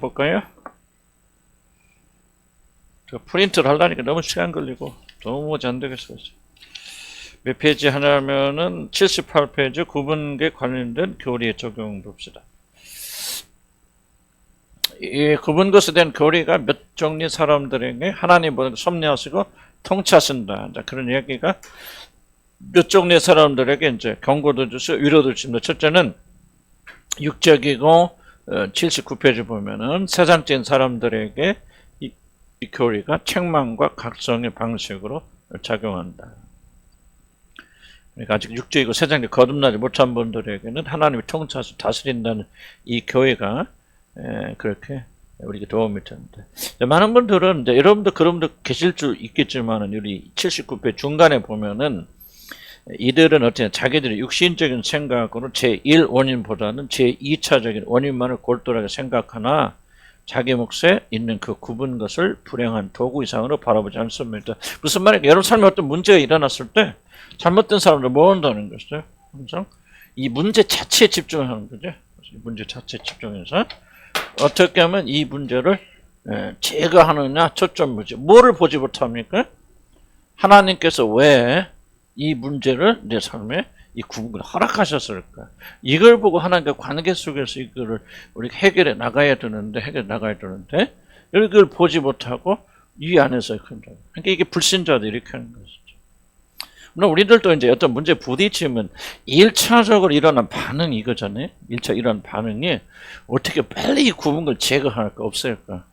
볼까요? 저 프린트를 하려니까 너무 시간 걸리고 너무 안 되겠어요. 몇 페이지 하냐면은 78페이지 구분계 관련된 교리에 적용 봅시다. 이 구분것에 대한 교리가 몇 종류 사람들에게 하나님보다 섭리하시고 통치하신다. 그런 이야기가 몇 종류의 사람들에게 이제 경고도 주시고 위로도 주십니다. 첫째는 육적이고 79페이지 보면은 세상적인 사람들에게 이 교리가 책망과 각성의 방식으로 작용한다. 그러니까 아직 육적이고 세상에 거듭나지 못한 분들에게는 하나님이 통치하셔서 다스린다는 이 교회가 그렇게 우리에게 도움이 됩니다. 많은 분들은 이제 여러분도 그런 분들 계실 줄 있겠지만은 우리 79페이지 중간에 보면은 이들은 어떻게 자기들의 육신적인 생각으로 제1 원인보다는 제2차적인 원인만을 골똘하게 생각하나 자기 몫에 있는 그 굽은 것을 불행한 도구 이상으로 바라보지 않습니다. 무슨 말이냐? 여러분 삶에 어떤 문제가 일어났을 때 잘못된 사람들 뭐 한다는 것이죠? 항상 이 문제 자체에 집중하는 거죠. 이 문제 자체에 집중해서 어떻게 하면 이 문제를 제거하느냐 초점이지. 뭐를 보지 못합니까? 하나님께서 왜 이 문제를 내 삶에 이 구분을 허락하셨을까? 이걸 보고 하나님과 관계 속에서 이거를 우리가 해결해 나가야 되는데 이걸 보지 못하고 이 안에서 그러니까 이게 불신자들이 이렇게 하는 것이죠. 물론 우리들도 이제 어떤 문제에 부딪히면 1차적으로 일어난 반응이 이거잖아요. 1차 일어난 반응이 어떻게 빨리 이 구분을 제거할까 없앨까?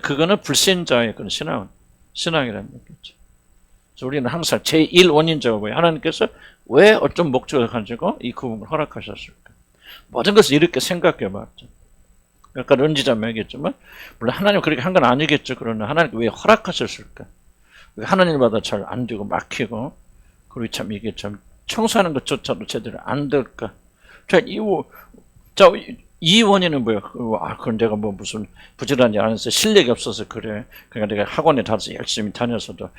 그거는 불신자의 그런 신앙이라는 얘기죠. 우리는 항상 제1원인자가 뭐예요? 하나님께서 왜 어떤 목적을 가지고 이 구분을 허락하셨을까? 모든 것을 이렇게 생각해 봤죠. 아까 런지자매 얘기했지만 물론 하나님 그렇게 한 건 아니겠죠. 그러나 하나님께 왜 허락하셨을까? 왜 하나님마다 잘 안 되고 막히고 그리고 참 이게 참 청소하는 것조차도 제대로 안 될까? 이 원인은 뭐야? 그건 내가 뭐 무슨 부지런히 안 해서 실력이 없어서 그래. 그러니까 내가 학원에 다녀서 열심히 다녀서도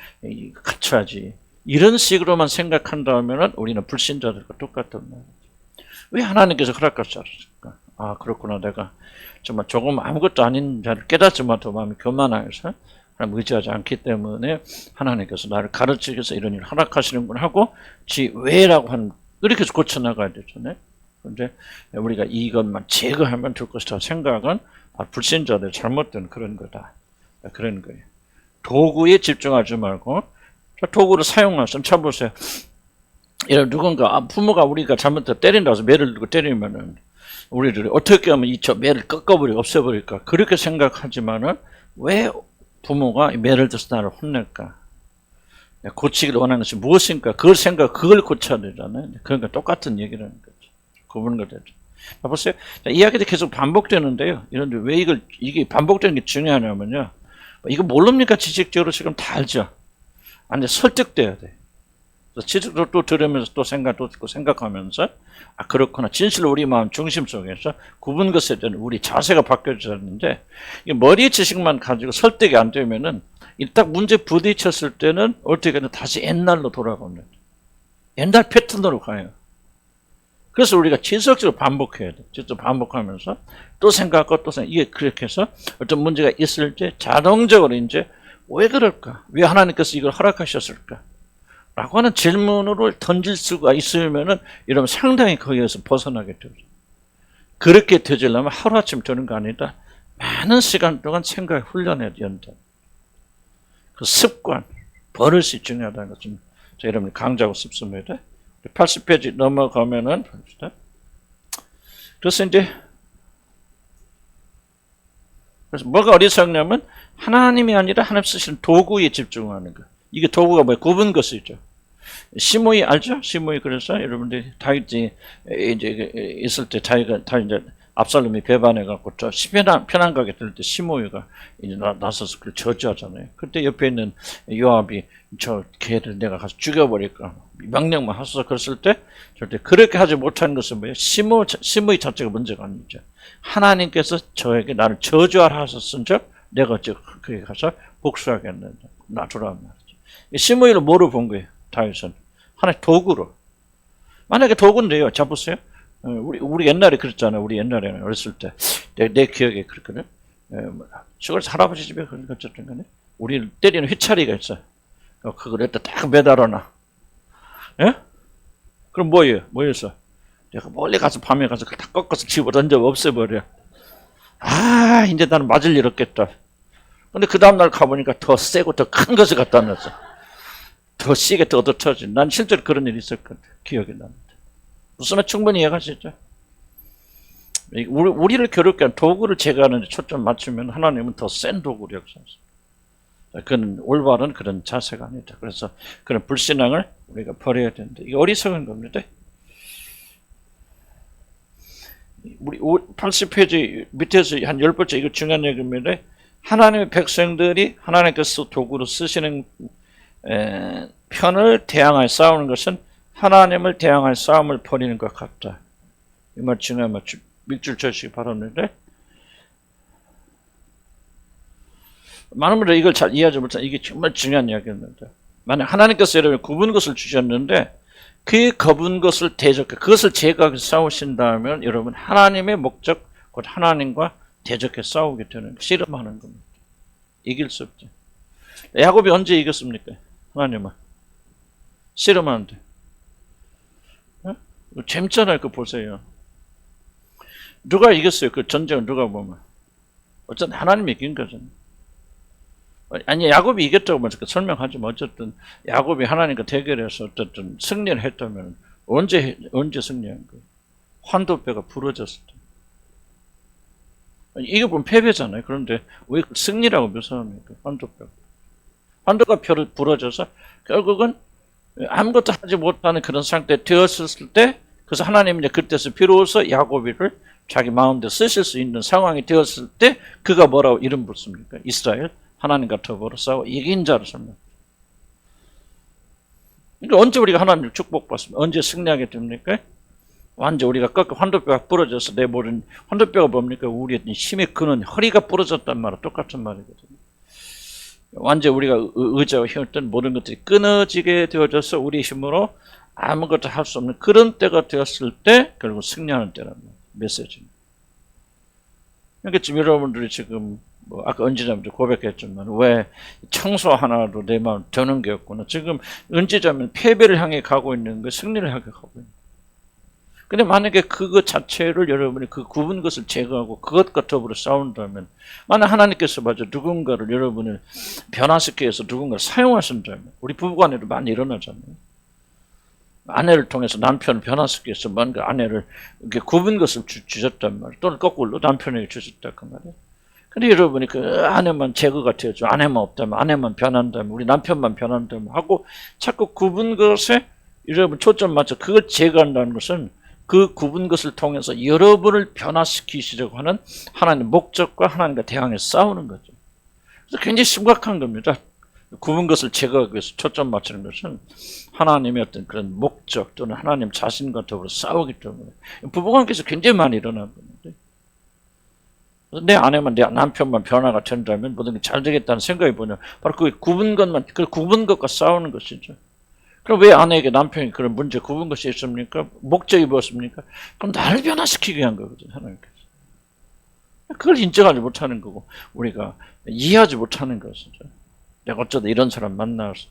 갖춰야지. 이런 식으로만 생각한다면은 우리는 불신자들과 똑같단 말이죠. 왜 하나님께서 허락하셨을까? 아, 그렇구나. 내가 정말 조금 아무것도 아닌 자를 깨닫지만 더 마음이 교만해서 하나님 의지하지 않기 때문에 하나님께서 나를 가르치기 위해서 이런 일을 허락하시는구나 하고 지 왜라고 하는 이렇게 해서 고쳐나가야 되잖아요. 그런데 우리가 이것만 제거하면 될 것이다 생각은 불신자들 잘못된 그런 거다. 그런 거예요. 도구에 집중하지 말고 도구를 사용하시면 쳐보세요. 이런 누군가 부모가 우리가 잘못해서 때린다고 해서 매를 들고 때리면은 우리들이 어떻게 하면 저 매를 꺾어버리고 없애버릴까 그렇게 생각하지만은 왜 부모가 매를 들어서 나를 혼낼까? 고치기를 원하는 것이 무엇인가? 그걸 고쳐야 되잖아요. 그러니까 똑같은 얘기라는 거죠. 구분은 되죠. 보세요. 이야기도 계속 반복되는데요. 이런데 왜 이게 반복되는 게 중요하냐면요. 이거 모릅니까? 지식적으로 지금 다 알죠. 아니, 설득돼야 돼. 지식으로 또 들으면서 또 듣고 생각하면서 그렇구나. 진실로 우리 마음 중심 속에서 구분 것에 대한 우리 자세가 바뀌어져야 하는데 머리의 지식만 가지고 설득이 안 되면은 딱 문제 부딪혔을 때는 어떻게 하면 다시 옛날로 돌아갑니다. 옛날 패턴으로 가요. 그래서 우리가 지속적으로 반복해야 돼. 지속적으로 반복하면서 또 생각하고 또 생각. 이게 그렇게 해서 어떤 문제가 있을 때 자동적으로 이제 왜 그럴까? 왜 하나님께서 이걸 허락하셨을까? 라고 하는 질문을 던질 수가 있으면은 이러면 상당히 거기에서 벗어나게 되죠. 그렇게 되려면 하루아침 되는 거 아니다. 많은 시간 동안 생각을 훈련해야 된다. 그 습관, 버릇이 중요하다는 것을 제가 여러분이 강조하고 싶습니다. 80페이지 넘어가면은 봅시다. 그래서 뭐가 어리석냐면 하나님이 아니라 하나님 쓰시는 도구에 집중하는 거. 이게 도구가 뭐예요? 굽은 것이죠. 시므이 알죠? 시므이 그래서 여러분들이 다윗이 이제 있을 때 다윗 이제 압살롬이 배반해갖고 저 편안 가게 될 때 시므이가 이제 나서서 그걸 저주하잖아요. 그때 옆에 있는 요압이 저 개를 내가 가서 죽여버릴까 명령만 하소서 그랬을 때 절대 그렇게 하지 못하는 것은 뭐예요? 시므이 자체가 문제가 아니죠. 하나님께서 저에게 나를 저주하라 하셨은즉 내가 거기 가서 복수하겠는데 놔두라는 말이죠. 시므이를 뭐로 본 거예요? 다윗은 하나의 도구로. 만약에 도구인데요. 자 보세요. 우리 옛날에 그랬잖아요. 우리 옛날에는 어렸을 때 내 기억에 그랬거든. 시골 할아버지 집에 어쨌든 간에 우리를 때리는 휘차리가 있어. 그걸 여기다 딱 매달아놔. 예? 그럼 뭐였어? 내가 멀리 가서 밤에 가서 다 꺾어서 집어 던져 없애버려. 아, 이제 나는 맞을 일 없겠다. 근데 그 다음날 가보니까 더 세고 더 큰 것을 갖다 놨어. 더 세게 더 터지. 난 실제로 그런 일이 있었거든. 기억이 납니다. 무슨 말 충분히 이해가시죠? 우리를 괴롭게 한 도구를 제거하는 데 초점 맞추면 하나님은 더 센 도구를 역사하십니다. 그건 올바른 그런 자세가 아니다. 그래서 그런 불신앙을 우리가 버려야 된다. 이게 어리석은 겁니다. 우리 80페이지 밑에서 한 10번째 이거 중요한 얘기입니다. 하나님의 백성들이 하나님께서 도구로 쓰시는 편을 대항하여 싸우는 것은 하나님을 대항하여 싸움을 벌이는 것 같다. 이 말 중요한 말 밑줄 쳐주시기 바랍니다. 많은 분들이 이걸 잘 이해하지 못하는 이게 정말 중요한 이야기입니다. 만약 하나님께서 여러분 굽은 것을 주셨는데 그 굽은 것을 대적해 그것을 제거하기 싸우신다면 여러분 하나님의 목적 곧 하나님과 대적해 싸우게 되는 씨름하는 겁니다. 이길 수 없죠. 야곱이 언제 이겼습니까? 하나님은 씨름하는데 재밌잖아요. 그거 보세요. 누가 이겼어요? 그 전쟁을 누가 보면 어쨌든 하나님이 이긴 거잖아요. 아니 야곱이 이겼다고 먼저 설명하지만 어쨌든 야곱이 하나님과 대결해서 어쨌든 승리를 했다면 언제 승리한 거예요? 환도뼈가 부러졌을 때. 이게 보면 패배잖아요. 그런데 왜 승리라고 묘사합니까? 환도가 부러져서 결국은 아무것도 하지 못하는 그런 상태에 되었을 때 그래서 하나님이 이제 그때서 비로소 야곱이를 자기 마음대로 쓰실 수 있는 상황이 되었을 때 그가 뭐라고 이름 붙습니까? 이스라엘 하나님과 더불어 싸워 이긴 자로 설명. 그러니까 언제 우리가 하나님을 축복받습니까? 언제 승리하게 됩니까? 완전 우리가 꺾여 환도뼈가 부러져서 내버린 환도뼈가 뭡니까? 우리의 힘의 근원 허리가 부러졌단 말은 똑같은 말이거든요. 완전 우리가 의자와 힘을 뜬 모든 것들이 끊어지게 되어져서 우리 힘으로 아무것도 할 수 없는 그런 때가 되었을 때 결국 승리하는 때라는 메시지입니다. 그러니까 지금 여러분들이 지금 뭐 아까 은지자매도 고백했지만 왜 청소 하나로 내 마음 드는 게 없구나. 지금 은지자매는 패배를 향해 가고 있는 거 승리를 향해 가고 있는 거예요. 근데 만약에 그것 자체를 여러분이 그 굽은 것을 제거하고 그것과 더불어 싸운다면 만약 하나님께서 맞아 누군가를 여러분을 변화시키기 위해서 누군가를 사용하신다면 우리 부부간에도 많이 일어나잖아요. 아내를 통해서 남편을 변화시키기 위해서 뭔가 아내를 이렇게 굽은 것을 주셨단 말이에요. 또는 거꾸로 남편에게 주셨다 그 말이에요. 근데 여러분이 그 아내만 제거가 되어져 아내만 없다면 아내만 변한다면 우리 남편만 변한다면 하고 자꾸 굽은 것에 여러분 초점 맞춰 그걸 제거한다는 것은 그 굽은 것을 통해서 여러분을 변화시키시려고 하는 하나님의 목적과 하나님과 대항해 싸우는 거죠. 그래서 굉장히 심각한 겁니다. 굽은 것을 제거하기 위해서 초점 맞추는 것은 하나님의 어떤 그런 목적 또는 하나님 자신과 더불어 싸우기 때문에 부부관계에서 굉장히 많이 일어나는 겁니다. 내 아내만 내 남편만 변화가 된다면 모든 게 잘 되겠다는 생각이 뭐냐 바로 그 굽은 것만 그 굽은 것과 싸우는 것이죠. 그럼 왜 아내에게 남편이 그런 문제 굽은 것이 있습니까? 목적이 무엇입니까? 그럼 나를 변화시키기 위한 거거든요. 하나님께서 그걸 인정하지 못하는 거고 우리가 이해하지 못하는 것이죠. 내가 어쩌다 이런 사람 만나서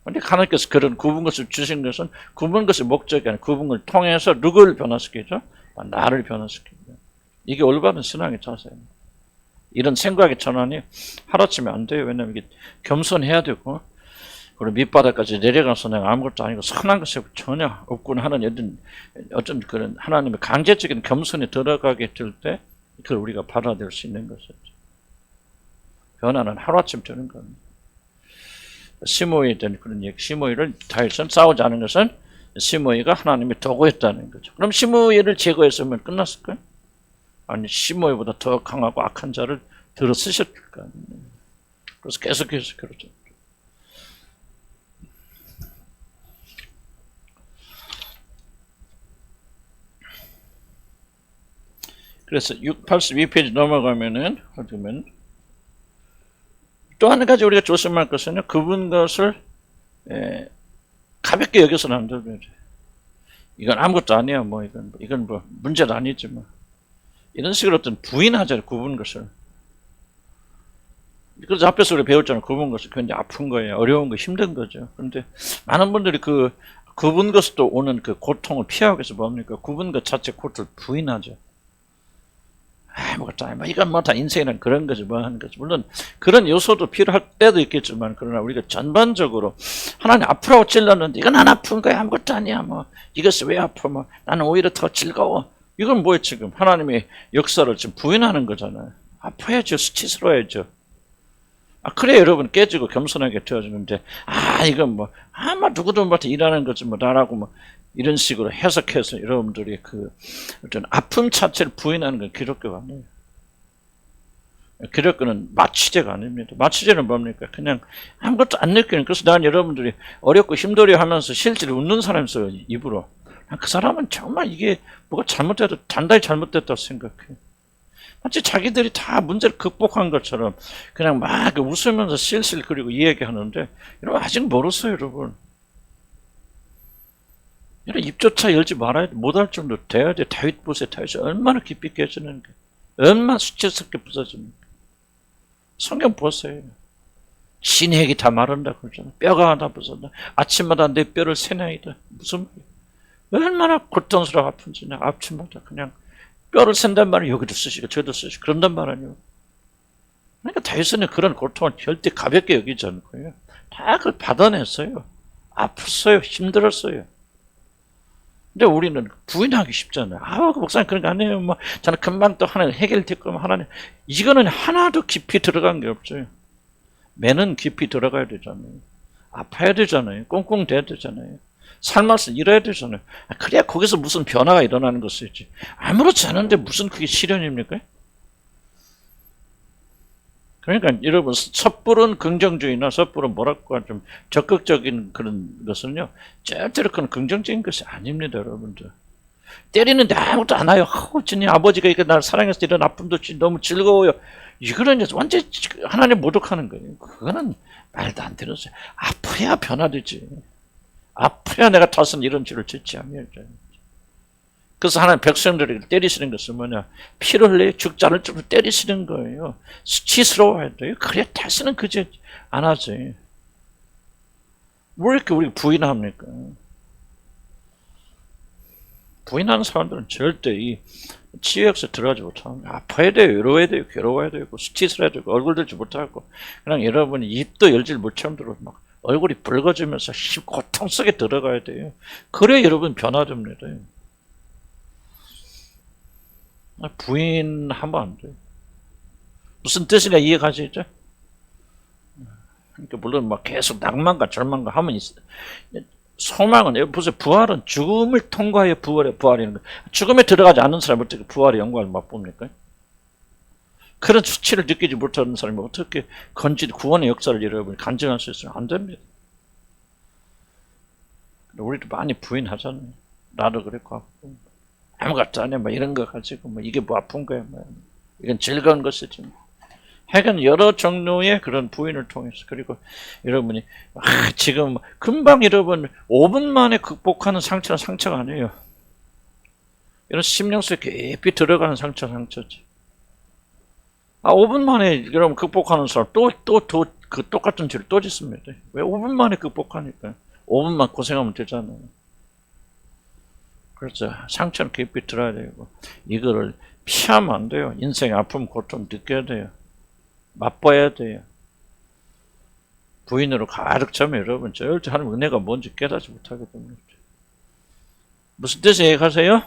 근데 하나님께서 그런 굽은 것을 주신 것은 굽은 것의 목적이 아니라 굽은 것을 통해서 누구를 변화시키죠? 나를 변화시킵니다. 이게 올바른 신앙의 자세입니다. 이런 생각의 전환이 하루아침에 안 돼요. 왜냐하면 이게 겸손해야 되고 그리고 밑바닥까지 내려가서 내가 아무것도 아니고 선한 것이 전혀 없구나 하는 어떤 그런 하나님의 강제적인 겸손에 들어가게 될 때 그걸 우리가 받아들일 수 있는 것이죠. 변화는 하루아침 되는 겁니다. 시므이에 대한 그런 얘기, 시므이를 다윗은 싸우지 않은 것은 시므이가 하나님의 도구였다는 거죠. 그럼 시므이를 제거했으면 끝났을까요? 아니 시므이보다 더 강하고 악한 자를 들어 쓰셨을 거 아니에요. 그래서 계속해서 그러죠. 그래서 82페이지 넘어가면은 또 한 가지 우리가 조심할 것은 굽은 것을 가볍게 여겨서는 안 돼요. 이건 아무것도 아니야. 뭐 이건 뭐 문제도 아니지만 이런 식으로 어떤 부인하잖아요. 굽은 것을. 그래서 앞에서 우리 배웠잖아요. 굽은 것을 굉장히 아픈 거예요. 어려운 거, 힘든 거죠. 그런데 많은 분들이 그 굽은 것도 오는 그 고통을 피하기 위해서 뭡니까? 굽은 것 자체 고통을 부인하죠. 아무것도 아니야. 이건 뭐 다 인생이란 그런 거지, 뭐 하는 거지. 물론 그런 요소도 필요할 때도 있겠지만, 그러나 우리가 전반적으로 하나님 아프라고 찔렀는데 이건 안 아픈 거야. 아무것도 아니야. 뭐 이것이 왜 아파? 뭐 나는 오히려 더 즐거워. 이건 뭐예요, 지금? 하나님의 역사를 지금 부인하는 거잖아요. 아파야죠. 수치스러워야죠. 그래 여러분 깨지고 겸손하게 되어지는데, 이건 뭐 아마 누구도 뭐 일하는 거지 뭐 나라고 뭐 이런 식으로 해석해서 여러분들이 그 어떤 아픔 자체를 부인하는 건 기독교가 아니에요. 기독교는 마취제가 아닙니다. 마취제는 뭡니까? 그냥 아무것도 안 느끼는. 그래서 난 여러분들이 어렵고 힘들어 하면서 실제로 웃는 사람이 있어요, 입으로. 그 사람은 정말 이게 뭐가 잘못돼도 단단히 잘못됐다고 생각해. 마치 자기들이 다 문제를 극복한 것처럼 그냥 막 웃으면서 실실 그리고 이야기하는데, 여러분 아직 멀었어요, 여러분. 이런 입조차 열지 말아야 돼. 못할 정도 돼야 돼. 다윗 보세요. 다윗이 얼마나 깊이 깨지는가. 얼마나 수치스럽게 부서집니까. 성경 보세요. 신핵이 다 마른다 그러잖아. 뼈가 하나 부서진다. 아침마다 내 뼈를 세나이다. 무슨 말이야. 얼마나 고통스러워 아픈지. 아침마다 그냥 뼈를 센단 말은 여기도 쓰시고 저기도 쓰시고 그런단 말 아니에요. 그러니까 다윗은 그런 고통을 절대 가볍게 여기지 않고요. 다 그걸 받아냈어요. 아팠어요. 힘들었어요. 근데 우리는 부인하기 쉽잖아요. 그 목사님 그런 거 아니에요. 뭐 저는 금방 또 하나 해결될 거면 하나님. 이거는 하나도 깊이 들어간 게 없어요. 매는 깊이 들어가야 되잖아요. 아파야 되잖아요. 꽁꽁 대야 되잖아요. 삶아서 일해야 되잖아요. 그래야 거기서 무슨 변화가 일어나는 것이지. 아무렇지 않은데 무슨 그게 실현입니까? 그러니까 여러분 섣부른 긍정주의나 섣부른 뭐랄까 좀 적극적인 그런 것은요, 절대로 그런 긍정적인 것이 아닙니다, 여러분들. 때리는데 아무것도 안 와요. 진이 아버지가 이렇게 날 사랑해서 이런 아픔도 너무 즐거워요. 이거는 완전히 하나님 모독하는 거예요. 그거는 말도 안 되는 소리. 아파야 변화되지. 아파야 내가 다시는 이런 죄를 짓지 않아요. 그래서 하나님 백성들을 때리시는 것은 뭐냐? 피를 흘려 죽지 않을 정도로 때리시는 거예요. 수치스러워야 돼요. 그래야 다시는 그 죄 안 하지. 왜 이렇게 우리가 부인합니까? 부인하는 사람들은 절대 이 치유 역사에 들어가지 못합니다. 아파야 돼요. 외로워야 돼요. 괴로워야 되고 수치스러워야 되고 얼굴 들지 못하고 그냥 여러분이 입도 열질 못함대로 막 얼굴이 붉어지면서 고통 속에 들어가야 돼요. 그래야 여러분 변화됩니다. 부인하면 안 돼요. 무슨 뜻이냐 이해가시죠? 그러니까 물론 막 계속 낭만과 절망과 하면 소망은 보세요. 부활은 죽음을 통과해 부활이는 거. 죽음에 들어가지 않는 사람이 어떻게 부활의 영광을 맛봅니까? 그런 수치를 느끼지 못하는 사람이 어떻게 구원의 역사를 여러분 간증할 수 있어요? 안 됩니다. 우리도 많이 부인하잖아요. 나도 그랬고 아무것도 안 해. 뭐 이런 거 가지고 뭐 이게 뭐 아픈 거야. 뭐 이건 즐거운 것이지. 하여간 여러 종류의 그런 부인을 통해서, 그리고 여러분이 지금 금방 여러분 5분 만에 극복하는 상처는 상처가 아니에요. 이런 심령 속에 깊이 들어가는 상처지. 5분 만에 여러분 극복하는 사람 그 똑같은 죄를 또 짓습니다. 왜 5분 만에 극복하니까? 5분만 고생하면 되잖아요. 그래서 상처는 깊이 들어야 되고 이거를 피하면 안 돼요. 인생의 아픔, 고통 느껴야 돼요. 맛봐야 돼요. 부인으로 가득 차면 여러분 절대 하나님 은혜가 뭔지 깨닫지 못하게 됩니다. 무슨 뜻이 얘기하세요?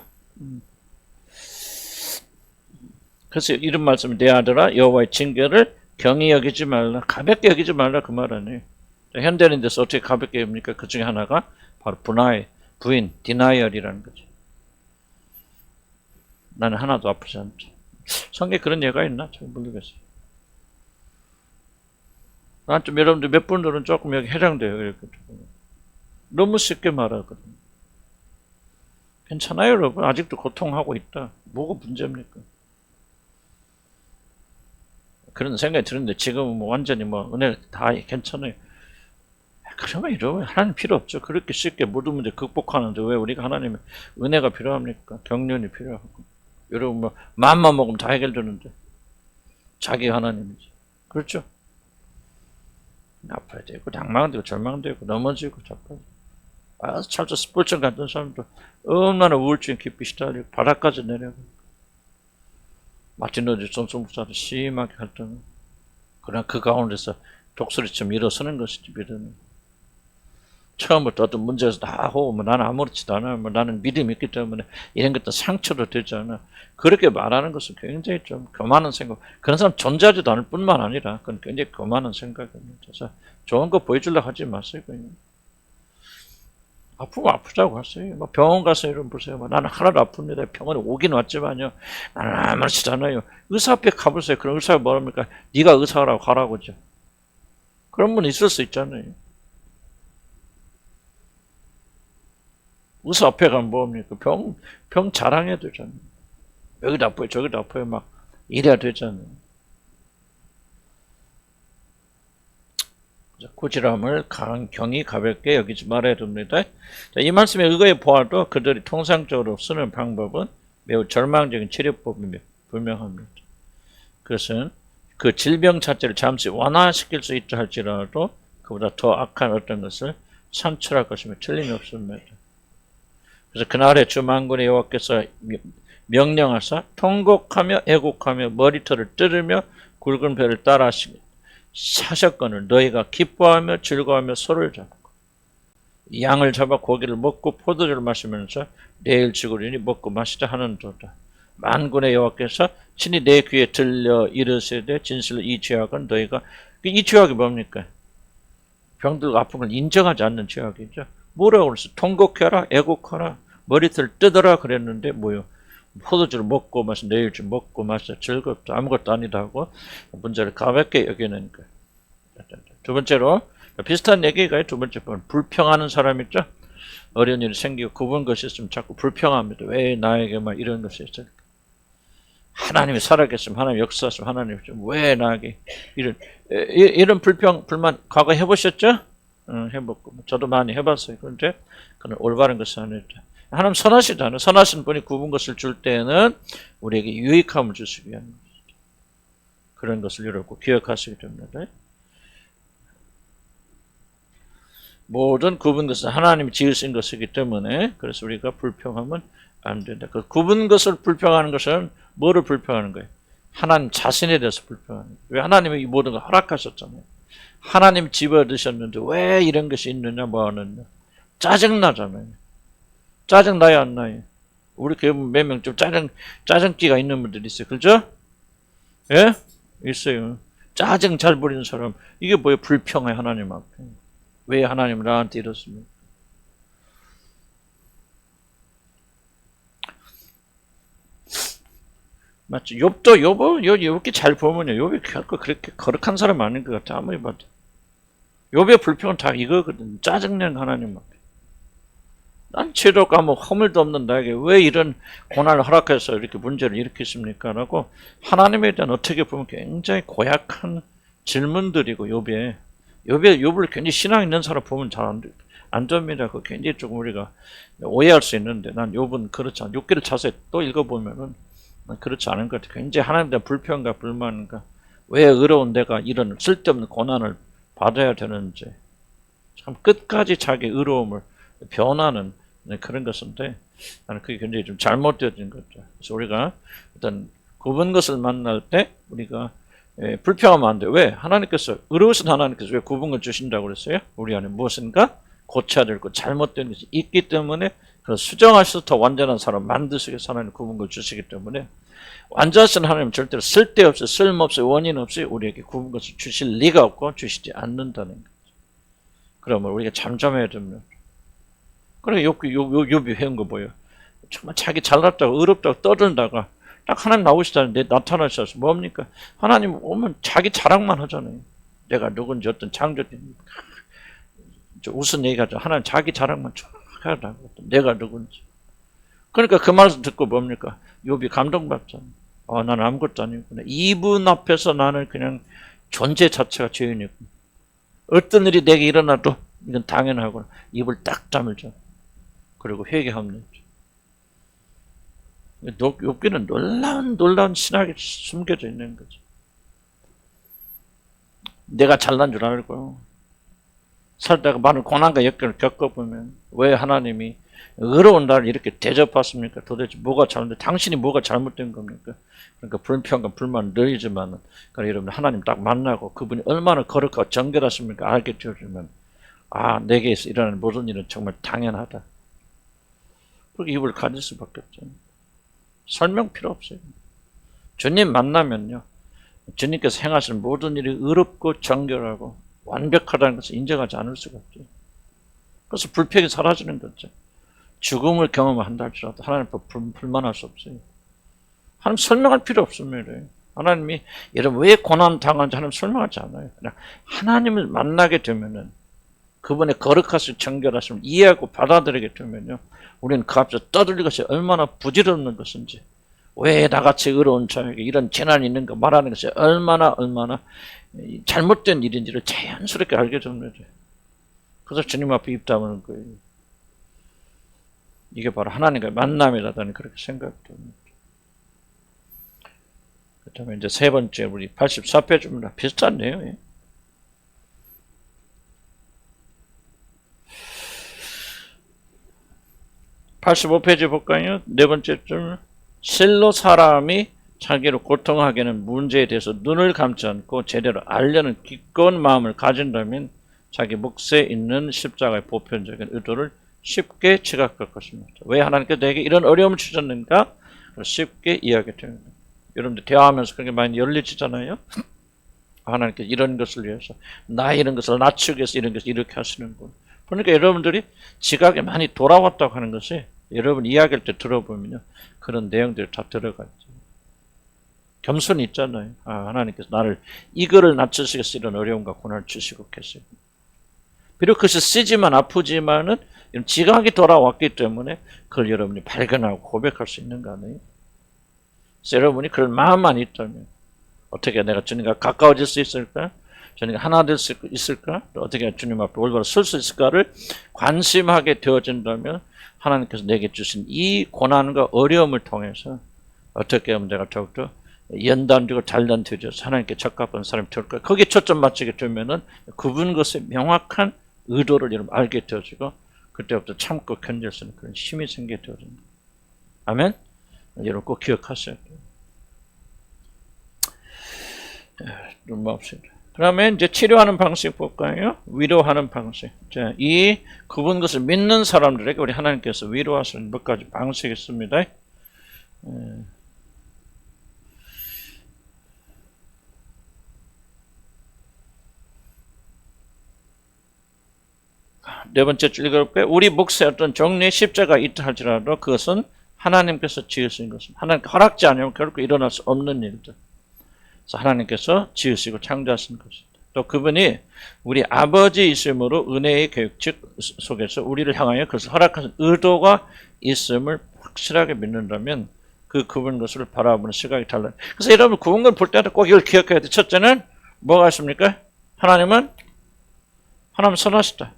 그래서 이런 말씀이 내 아들아 여호와의 징계를 경히 여기지 말라, 가볍게 여기지 말라 그 말 아니에요. 현대인들서 어떻게 가볍게 여깁니까? 그 중에 하나가 바로 부인, 디나이얼이라는 거죠. 나는 하나도 아프지 않다. 성경에 그런 예가 있나? 잘 모르겠어요. 난 좀 여러분들 몇 분들은 조금 여기 해당돼요. 이렇게. 너무 쉽게 말하거든요. 괜찮아요, 여러분. 아직도 고통하고 있다. 뭐가 문제입니까? 그런 생각이 드는데 지금은 뭐 완전히 뭐 은혜 다 괜찮아요. 그러면 여러분 하나님 필요 없죠. 그렇게 쉽게 모든 문제 극복하는데 왜 우리가 하나님의 은혜가 필요합니까? 경륜이 필요하고. 여러분 뭐 마음만 먹으면 다 해결되는데 자기가 하나님이지. 그렇죠? 아파야 되고 낭망되고 절망되고 넘어지고 자빠지고 아주 찰져 스포츠 같은 사람도 얼마나 우울증 깊이 시달리고 바닥까지 내려가고 마틴 로즈 존슨 목사도 심하게 갈등. 그러나 그 가운데서 독수리처럼 일어서는 것이지 믿음은. 처음부터 어떤 문제에서 다 하고 뭐 나는 아무렇지도 않아. 뭐 나는 믿음이 있기 때문에 이런 것도 상처도 되지 않아. 그렇게 말하는 것은 굉장히 좀 교만한 생각. 그런 사람 존재하지도 않을 뿐만 아니라 그건 굉장히 교만한 생각입니다. 그래서 좋은 거 보여주려고 하지 마세요. 그냥. 아프면 아프자고 하세요. 뭐 병원 가서 이런 보세요. 뭐 나는 하나도 아픕니다. 병원에 오긴 왔지만요. 나는 아무렇지도 않아요. 의사 앞에 가보세요. 그럼 의사가 뭐랍니까? 네가 의사라고 하라고죠. 그런 분 있을 수 있잖아요. 의사 앞에 가면 뭐합니까? 병 자랑해야 되잖아요. 여기도 아파요, 저기도 아파요. 막 이래야 되잖아요. 고지람을 경히 가볍게 여기지 말아야 됩니다. 자, 이 말씀에 의거해 보아도 그들이 통상적으로 쓰는 방법은 매우 절망적인 치료법이 분명합니다. 그것은 그 질병 자체를 잠시 완화시킬 수 있다 할지라도 그보다 더 악한 어떤 것을 산출할 것이면 틀림이 없습니다. 그래서 그날의 주 만군의 여호와께서 명령하사 통곡하며 애곡하며 머리털을 뜯으며 굵은 배를 따라 하셨거늘 너희가 기뻐하며 즐거워하며 소를 잡고 양을 잡아 고기를 먹고 포도주를 마시면서 내일 죽으리니 먹고 마시자 하는도다. 만군의 여호와께서 친히 내 귀에 들려 이르시되 진실로 이 죄악은 너희가 이 죄악이 뭡니까? 병들고 아픈 걸 인정하지 않는 죄악이죠. 뭐라고 그랬어? 통곡해라, 애곡하라, 머리털 뜯어라 그랬는데 뭐요? 포도주를 먹고 마셔, 내일주 먹고 마셔, 즐겁다, 아무것도 아니다 하고 문제를 가볍게 여기는 거예요. 두 번째로 비슷한 얘기가 두 번째 번 불평하는 사람 있죠? 어려운 일이 생기고 굽은 것이 있으면 자꾸 불평합니다. 왜 나에게만 이런 것이 있을까? 하나님이 살아계시면 하나님 역사하시면 하나님 왜 나에게 이런 불평 불만 과거 해보셨죠? 해봤고 저도 많이 해봤어요. 그런데 그건 올바른 것이 아니다. 하나님 선하시잖아요. 선하신 분이 굽은 것을 줄 때는 우리에게 유익함을 주시기 위한 것이죠. 그런 것을 여러분 기억하시기 됩니다. 모든 굽은 것은 하나님이 지으신 것이기 때문에 그래서 우리가 불평하면 안 된다. 그 굽은 것을 불평하는 것은 뭐를 불평하는 거예요? 하나님 자신에 대해서 불평하는 거예요. 왜 하나님이 이 모든 걸 허락하셨잖아요. 하나님 집어드셨는데 왜 이런 것이 있느냐 뭐 하느냐. 짜증나잖아요. 짜증나요 안 나요? 우리 교회 몇 명 좀 짜증기가 있는 분들이 있어요. 그죠? 예? 있어요. 짜증 잘 부리는 사람. 이게 뭐예요? 불평해 하나님 앞에. 왜 하나님은 나한테 이렇습니까? 맞죠? 욥도 잘 보면요. 욥이 결코 그렇게 거룩한 사람 아닌 것 같아. 아무리 봐도. 욥의 불평은 다 이거거든. 짜증내는 하나님 앞에. 난 죄도 까먹고 허물도 없는 나에게 왜 이런 고난을 허락해서 이렇게 문제를 일으켰습니까? 라고 하나님에 대한 어떻게 보면 굉장히 고약한 질문들이고 욥을 굉장히 신앙 있는 사람 보면 잘 안 됩니다. 그 굉장히 조금 우리가 오해할 수 있는데 난 욥은 그렇지 않아. 욥기를 자세히 또 읽어보면은 그렇지 않은 것 같아. 굉장히 하나님에 대한 불평과 불만과 왜 의로운 내가 이런 쓸데없는 고난을 받아야 되는지 참 끝까지 자기 의로움을 변하는 그런 것인데 나는 그게 굉장히 좀 잘못되어진 거죠. 그래서 우리가 어떤 굽은 것을 만날 때 우리가 불평하면 안 돼. 왜? 하나님께서 의로우신 하나님께서 왜 굽은 걸 주신다고 그랬어요? 우리 안에 무엇인가 고쳐야 될 것, 잘못된 것이 있기 때문에 그 수정하셔서 더 완전한 사람 만드시기 위해서 하나님 굽은 걸 주시기 때문에 완전하신 하나님 절대로 쓸데없이 쓸모없이 원인 없이 우리에게 굽은 것을 주실 리가 없고 주시지 않는다는 거죠. 그러면 우리가 잠잠해야 됩니다. 그래 욥이 해온 거 뭐예요? 정말 자기 잘났다고 의롭다고 떠들다가 딱 하나님 나오시다는데 나타나셔서 뭡니까? 하나님 오면 자기 자랑만 하잖아요. 내가 누군지 어떤 창조된 무슨 얘기하죠? 하나님 자기 자랑만 쫙 하다고 내가 누군지. 그러니까 그 말씀 듣고 뭡니까? 욥이 감동받잖아요. 나는 아무것도 아니구나. 이분 앞에서 나는 그냥 존재 자체가 죄인이구나. 어떤 일이 내게 일어나도 이건 당연하구나. 입을 딱 다물죠. 그리고 회개합니다. 욥기는 놀라운 신학이 숨겨져 있는 거죠. 내가 잘난 줄 알고 살다가 많은 고난과 역경을 겪어보면 왜 하나님이 어려운 나를 이렇게 대접하십니까? 도대체 뭐가 잘못된, 당신이 뭐가 잘못된 겁니까? 그러니까 불평과 불만은 늘리지만, 그러니까 여러분 하나님 딱 만나고 그분이 얼마나 거룩하고 정결하십니까? 알게 되어주면, 아, 내게서 일어나는 모든 일은 정말 당연하다. 그렇게 입을 가질 수밖에 없잖아요. 설명 필요 없어요. 주님 만나면요, 주님께서 행하시는 모든 일이 의롭고 정결하고 완벽하다는 것을 인정하지 않을 수가 없죠. 그래서 불평이 사라지는 거죠. 죽음을 경험한다 할지라도 하나님 앞에 불만할 수 없어요. 하나님 설명할 필요 없습니다. 하나님이 여러분 왜 고난 당하는지 하나님 설명하지 않아요. 그냥 하나님을 만나게 되면은 그분의 거룩하시고 정결하심을 이해하고 받아들이게 되면요, 우리는 그 앞에서 떠들릴 것이 얼마나 부질없는 것인지, 왜 나같이 어려운 자에게 이런 재난이 있는가 말하는 것이 얼마나 잘못된 일인지를 자연스럽게 알게 됩니다. 그래서 주님 앞에 입 다무는 거예요. 이게 바로 하나님과의 만남이라다니 그렇게 생각됩니다. 그 다음에 이제 세 번째, 우리 84페이지입니다. 비슷한 내용이에요. (85페이지) 볼까요? 네 번째 줄. 실로 사람이 자기로 고통하게는 문제에 대해서 눈을 감지 않고 제대로 알려는 기꺼운 마음을 가진다면 자기 몫에 있는 십자가의 보편적인 의도를 쉽게 지각할 것입니다. 왜 하나님께서 내게 이런 어려움을 주셨는가? 쉽게 이해하게 됩니다. 여러분들 대화하면서 그렇게 많이 열리지잖아요. 하나님께서 이런 것을 위해서, 나 이런 것을 낮추기 위해서 이런 것을 이렇게 하시는군. 그러니까 여러분들이 지각에 많이 돌아왔다고 하는 것이 여러분 이야기할 때 들어보면요, 그런 내용들이 다 들어가 있죠. 겸손이 있잖아요. 아, 하나님께서 나를 이거를 낮추시기 위해서 이런 어려움과 고난을 주시고 계세요. 비록 그것이 쓰지만 아프지만은 지각이 돌아왔기 때문에 그걸 여러분이 발견하고 고백할 수 있는 거 아니에요? 그래서 여러분이 그런 마음만 있다면 어떻게 내가 주님과 가까워질 수 있을까? 주님과 하나 될 수 있을까? 어떻게 주님 앞에 올바로 설 수 있을까를 관심하게 되어진다면 하나님께서 내게 주신 이 고난과 어려움을 통해서 어떻게 하면 내가 더욱더 연단되고 단련되어서 하나님께 적합한 사람이 될까? 거기에 초점 맞추게 되면은 그분 것의 명확한 의도를 여러분 알게 되어지고 그때부터 참고 견딜 수 있는 그런 힘이 생기게 되어집니다. 아멘? 여러분 꼭 기억하셔야 돼요. 눈 맙시다. 그러면 이제 치료하는 방식 볼까요? 위로하는 방식. 자, 이 그분 것을 믿는 사람들에게 우리 하나님께서 위로하시는 몇 가지 방식이 있습니다. 네 번째 줄 읽어볼까요? 우리 몫에 어떤 종류의 십자가 있다 할지라도 그것은 하나님께서 지으신 것입니다. 하나님께 허락지 않으면 결코 일어날 수 없는 일들. 그래서 하나님께서 지으시고 창조하신 것입니다. 또 그분이 우리 아버지이심으로 은혜의 계획칙 속에서 우리를 향하여 그것을 허락하신 의도가 있음을 확실하게 믿는다면 그분 것을 바라보는 시각이 달라요. 그래서 여러분 구원 걸 볼 때도 꼭 이걸 기억해야 돼요. 첫째는 뭐가 있습니까? 하나님은 선하시다.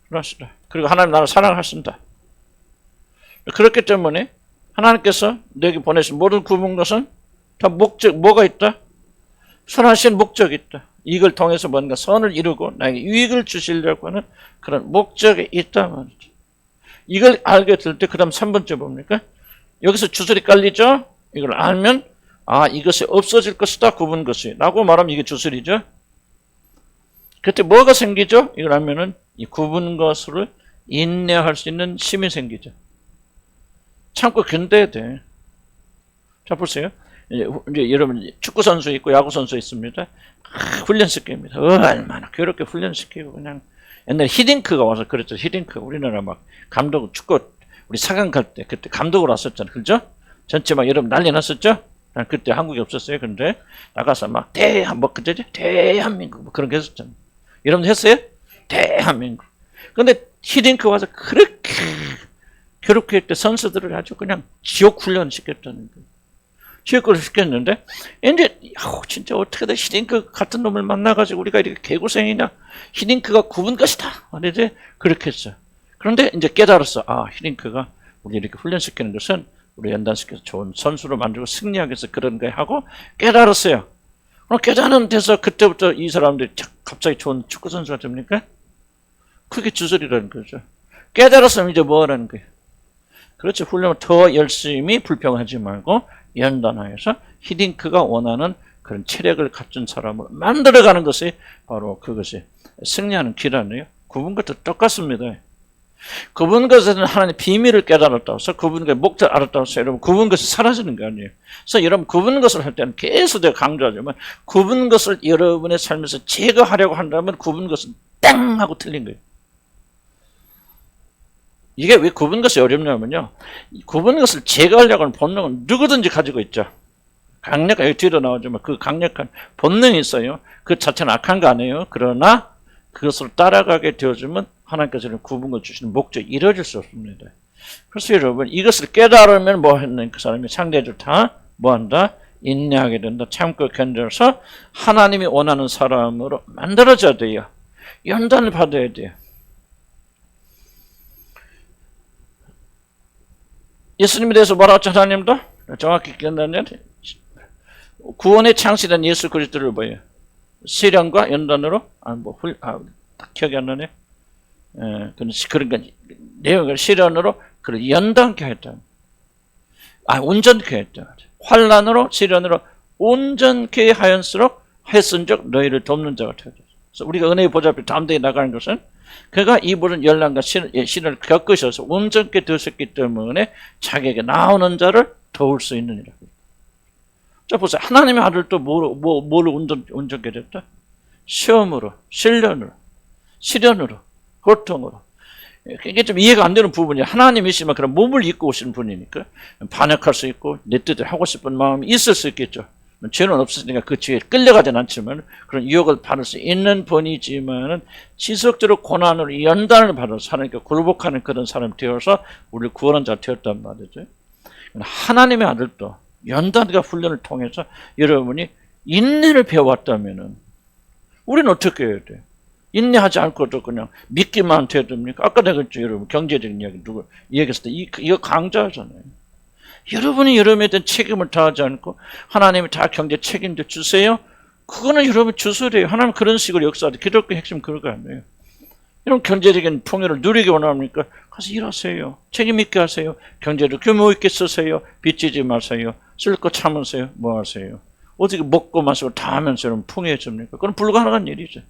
선하시다. 그리고 하나님 나를 사랑하신다. 그렇기 때문에 하나님께서 내게 보내신 모든 구원 것은 다 목적, 뭐가 있다? 선하신 목적이 있다. 이걸 통해서 뭔가 선을 이루고 나에게 유익을 주시려고 하는 그런 목적이 있다 말이죠. 이걸 알게 될 때 그 다음 3번째 뭡니까? 여기서 주술이 깔리죠? 이걸 알면 아, 이것이 없어질 것이다. 구분 것이 라고 말하면 이게 주술이죠. 그때 뭐가 생기죠? 이걸 알면은 이 구분 것을 인내할 수 있는 힘이 생기죠. 참고 견뎌야 돼. 자, 보세요. 이제 여러분 축구 선수 있고 야구 선수 있습니다. 훈련시킵니다. 얼마나 그렇게 훈련시키고 그냥 옛날에 히딩크가 와서 그랬죠. 히딩크 우리나라 막 감독 축구 우리 4강 갈 때 그때 감독으로 왔었잖아요. 그죠? 전체 막 여러분 난리 났었죠? 그때 한국에 없었어요. 근데 나가서 막 대한민국 뭐 그런 거 했었잖아요. 여러분 했어요? 대한민국. 근데 히딩크 와서 그렇게 괴롭게 할 때 선수들을 아주 그냥 지옥 훈련 시켰다는 거예요. 지옥을 시켰는데 이제 진짜 어떻게든 히딩크 같은 놈을 만나가지고 우리가 이렇게 개고생이냐. 히딩크가 구분 것이다. 이제 그렇게 했어요. 그런데 이제 깨달았어. 아, 히딩크가 우리 이렇게 훈련시키는 것은 우리 연단시켜서 좋은 선수로 만들고 승리하기 위해서 그런 거 하고 깨달았어요. 그럼 깨달은 데서 그때부터 이 사람들이 갑자기 좋은 축구 선수가 됩니까? 그게 주술이라는 거죠. 깨달았으면 이제 뭐 하라는 거예요? 그렇죠. 훈련을 더 열심히 불평하지 말고 연단하여서 히딩크가 원하는 그런 체력을 갖춘 사람으로 만들어가는 것이 바로 그것이 승리하는 길 아니에요. 그분 것도 똑같습니다. 그분 것에는 하나님의 비밀을 깨달았다고 해서 그분 것의 목적을 알았다고 해서 여러분 그분 것이 사라지는 거 아니에요. 그래서 여러분 그분 것을 할 때는 계속 내가 강조하지만 그분 것을 여러분의 삶에서 제거하려고 한다면 그분 것은 땡 하고 틀린 거예요. 이게 왜 구분 것이 어렵냐면요. 구분 것을 제거하려고 하는 본능은 누구든지 가지고 있죠. 강력한, 여기 뒤로 나오지만 그 강력한 본능이 있어요. 그 자체는 악한 거 아니에요. 그러나 그것을 따라가게 되어주면 하나님께서는 구분을 주시는 목적이 이루어질 수 없습니다. 그래서 여러분 이것을 깨달으면 뭐 했는 그 사람이 상대적으로 다 뭐한다? 인내하게 된다. 참고 견뎌서 하나님이 원하는 사람으로 만들어져야 돼요. 연단을 받아야 돼요. 예수님에 대해서 뭐라고 했죠? 하나님도 정확히 기억나면 구원의 창시된 예수 그리스도를 뭐예요? 시련과 연단으로 딱 기억이 안 나네. 그러니까 내용을 시련으로 그를 연단케 했다. 온전케 했다. 환난으로 시련으로 온전케 하연스럽 했은즉 너희를 돕는 자가 되었다. 그래서 우리가 은혜의 보좌 앞에 담대히 나가는 것은 그가 이 모든 연단과 시련을 겪으셔서 온전케 되셨기 때문에 자기에게 나오는 자를 도울 수 있느니라. 자 보세요. 하나님의 아들도 뭐를 온전케 됐다? 시험으로, 시련으로, 고통으로. 이게 좀 이해가 안 되는 부분이 하나님이시면 그런 몸을 입고 오시는 분이니까 반역할 수 있고 내 뜻대로 하고 싶은 마음이 있을 수 있겠죠. 죄는 없으니까 그 죄에 끌려가진 않지만 그런 유혹을 받을 수 있는 분이지만 지속적으로 고난으로 연단을 받아서 하나님께 굴복하는 그런 사람이 되어서 우리를 구원한 자가 되었단 말이죠. 하나님의 아들도 연단과 훈련을 통해서 여러분이 인내를 배워왔다면 우리는 어떻게 해야 돼요? 인내하지 않고도 그냥 믿기만 해야 됩니까? 아까 내가 했죠, 여러분. 경제적인 이야기 누구 얘기했을 때 이거 강조하잖아요. 여러분이 여러분에 대한 책임을 다하지 않고 하나님이 다 경제 책임져 주세요. 그거는 여러분 주술이에요. 하나님 그런 식으로 역사하죠. 기독교 핵심 그런 거 아니에요. 여러분 경제적인 풍요를 누리기 원합니까? 가서 일하세요. 책임 있게 하세요. 경제를 규모 있게 쓰세요. 빚지지 마세요. 쓸 거 참으세요. 뭐 하세요? 어떻게 먹고 마시고 다 하면서 여러분 풍요해집니까? 그건 불가능한 일이죠.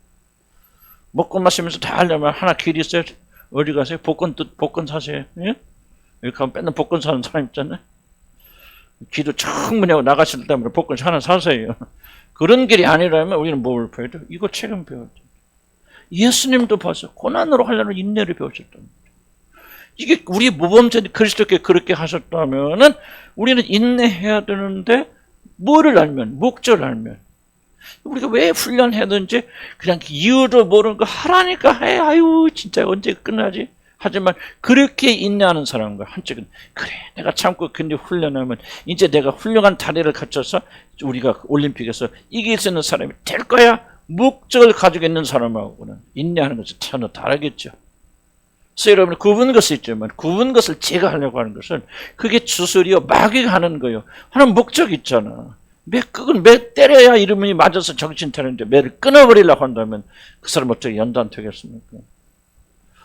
먹고 마시면서 다 하려면 하나 길이 있어요. 어디 가세요? 복권 사세요. 예? 여기 가면 맨날 복권 사는 사람 있잖아요. 기도 충분히 하고 나가실 때마다 복권 하나 사세요. 그런 길이 아니라면 우리는 뭘 배워야 돼? 이거 책임 배워야 돼. 예수님도 봐서 고난으로 하려는 인내를 배우셨답니다. 이게 우리 모범자님 그리스도께 그렇게 하셨다면은 우리는 인내해야 되는데 뭐를 알면, 목적을 알면 우리가 왜 훈련하든지 그냥 이유도 모르는 거 하라니까 해. 아유 진짜 언제 끝나지? 하지만 그렇게 인내하는 사람과 한쪽은 그래 내가 참고 근데 훈련하면 이제 내가 훌륭한 다리를 갖춰서 우리가 올림픽에서 이길 수 있는 사람이 될 거야. 목적을 가지고 있는 사람하고는 인내하는 것은 전혀 다르겠죠. 그래서 여러분 구분 것이 있지만 구분 것을 제거하려고 하는 것은 그게 주술이요 마귀가 하는 거예요. 하는 목적이 있잖아. 그건 매 때려야 이름이 맞아서 정신 차리는데 매를 끊어버리려고 한다면 그 사람 어떻게 연단 되겠습니까?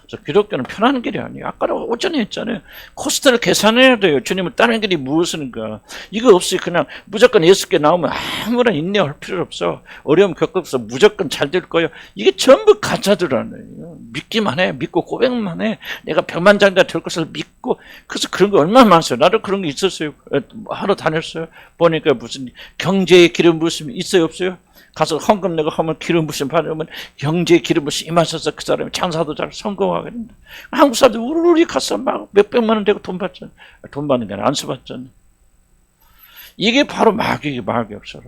그래서 기독교는 편한 길이 아니에요. 아까도 오전에 했잖아요. 코스트를 계산해야 돼요. 주님은 다른 길이 무엇인가. 이거 없이 그냥 무조건 예수께 나오면 아무나 인내할 필요 없어. 어려움 겪어서 무조건 잘 될 거예요. 이게 전부 가짜들 아니에요. 믿기만 해. 믿고 고백만 해. 내가 백만장자 될 것을 믿고. 그래서 그런 거 얼마나 많았어요. 나도 그런 게 있었어요. 하러 다녔어요. 보니까 무슨 경제의 기름 부으심이 있어요 없어요? 가서 헌금 내고 하면 기름 부심 받으면 경제의 기름 부심 임하셔서 그 사람이 장사도 잘 성공하게 된다. 한국 사람들 우르르 가서 막 몇백만 원 되고 돈 받잖아. 돈 받는 게 아니라 안수 받잖아. 이게 바로 마귀 역사라.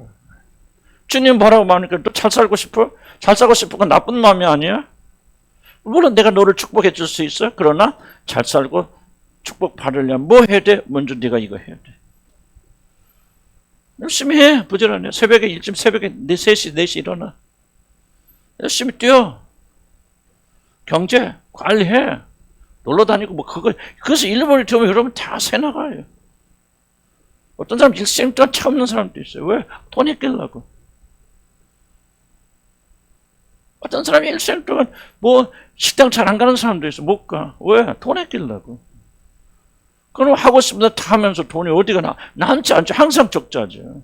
주님 뭐라고 말하니까 너 잘 살고 싶어? 잘 살고 싶은 건 나쁜 마음이 아니야. 물론 내가 너를 축복해 줄 수 있어. 그러나 잘 살고 축복 받으려면 뭐 해야 돼? 먼저 네가 이거 해야 돼. 열심히 해. 부지런해. 새벽에 일찍 새벽에 3시, 4시 일어나. 열심히 뛰어. 경제 관리해. 놀러 다니고 뭐 그래서 일본에 들어오면 여러분 다 새 나가요. 어떤 사람 일생 동안 차 없는 사람도 있어요. 왜? 돈이 끼려고. 어떤 사람이 일생 동안 뭐 식당 잘 안 가는 사람도 있어. 못 가. 왜? 돈에 끼려고. 그럼 하고 싶은 데 다 하면서 돈이 어디가 남지 않죠. 항상 적자죠.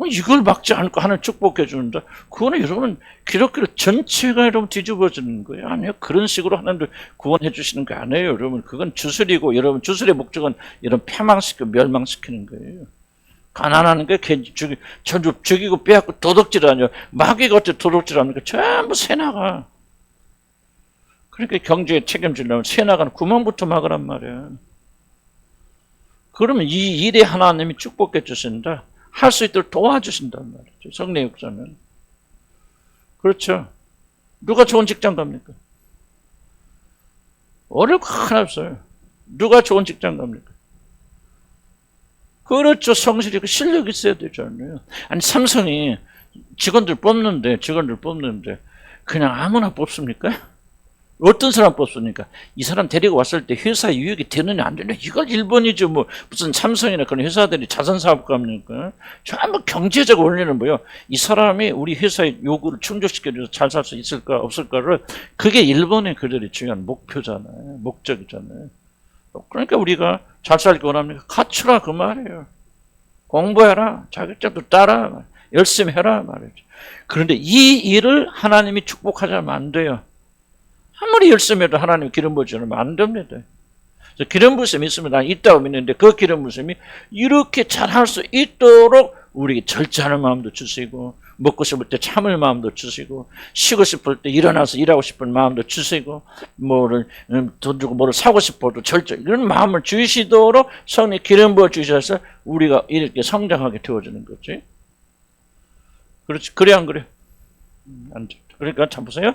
이걸 막지 않고 하나님 축복해 주는데 그거는 여러분 기독교 전체가 여러분 뒤집어지는 거예요. 아니요. 그런 식으로 하나님들 구원해 주시는 거 아니에요. 여러분 그건 주술이고 여러분 주술의 목적은 이런 패망시키고 멸망시키는 거예요. 가난한 게 전부 죽이고 빼앗고 도둑질하냐. 마귀가 어떻게 도둑질하는 거 전부 새나가. 그러니까 경제에 책임지려면 새나가는 구멍부터 막으란 말이야. 그러면 이 일에 하나님이 축복해 주신다. 할 수 있도록 도와주신단 말이죠. 성례 역사는. 그렇죠. 누가 좋은 직장 갑니까? 어려울 거 하나 없어요. 누가 좋은 직장 갑니까? 그렇죠. 성실히 실력이 있어야 되잖아요. 아니 삼성이 직원들 뽑는데 그냥 아무나 뽑습니까? 어떤 사람 뽑습니까? 이 사람 데리고 왔을 때 회사 유익이 되느냐 안 되느냐 이걸 1번이죠. 뭐 무슨 삼성이나 그런 회사들이 자선사업가입니까? 전부 경제적 원리는 뭐예요? 이 사람이 우리 회사의 요구를 충족시켜줘서 잘 살 수 있을까 없을까를 그게 1번의 그들이 중요한 목표잖아요. 목적이잖아요. 그러니까 우리가 잘 살기 원합니까? 갖추라 그 말이에요. 공부해라. 자격증도 따라. 열심히 해라 말이죠. 그런데 이 일을 하나님이 축복하자면 안 돼요. 아무리 열심히 해도 하나님 기름 부으시면 안 됩니다. 그래서 기름 부으심이 있으면 난 있다고 믿는데 그 기름 부으심이 이렇게 잘할 수 있도록 우리에게 절제하는 마음도 주시고 먹고 싶을 때 참을 마음도 주시고 쉬고 싶을 때 일어나서 일하고 싶은 마음도 주시고 뭐를 돈 주고 뭐를 사고 싶어도 절제 이런 마음을 주시도록 성령 기름 부어 주셔서 우리가 이렇게 성장하게 되어지는 거지. 그렇지. 그래 안 그래? 안 돼. 그러니까 참 보세요.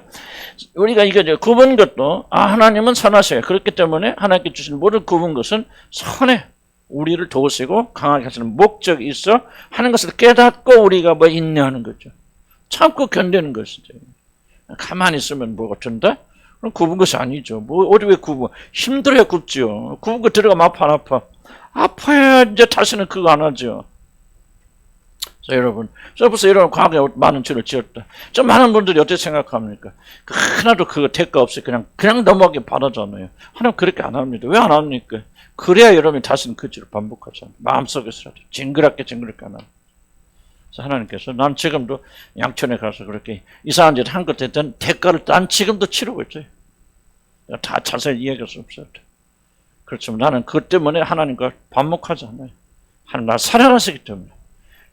우리가 이거 굽은 것도 하나님은 선하셔요. 그렇기 때문에 하나님께 주신 모든 굽은 것은 선해. 우리를 도우시고 강하게 하시는 목적이 있어 하는 것을 깨닫고 우리가 뭐 인내하는 거죠. 참고 견디는 것이죠. 가만히 있으면 뭐 어쩐다? 그럼 굽은 것이 아니죠. 뭐 어디 왜 굽어? 힘들어야 굽지요. 굽은 거 들어가면 아파. 아파야 이제 다시는 그거 안 하죠. 자, 여러분, 벌써 이런 과거에 많은 죄를 지었다. 좀 많은 분들이 어떻게 생각합니까? 하나도 그거 대가 없이 그냥 넘어가기 바라잖아요. 하나님 그렇게 안 합니다. 왜 안 합니까? 그래야 여러분이 다시는 그 죄를 반복하잖아요. 마음속에서라도 징그럽게 안 합니다. 그래서 하나님께서 난 지금도 양천에 가서 그렇게 이상한 짓을 한 것에 대한 대가를 난 지금도 치르고 있어요. 다 자세히 이야기할 수 없어요. 그렇지만 나는 그것 때문에 하나님과 반목하지 않아요. 하나님 나를 사랑하시기 때문에.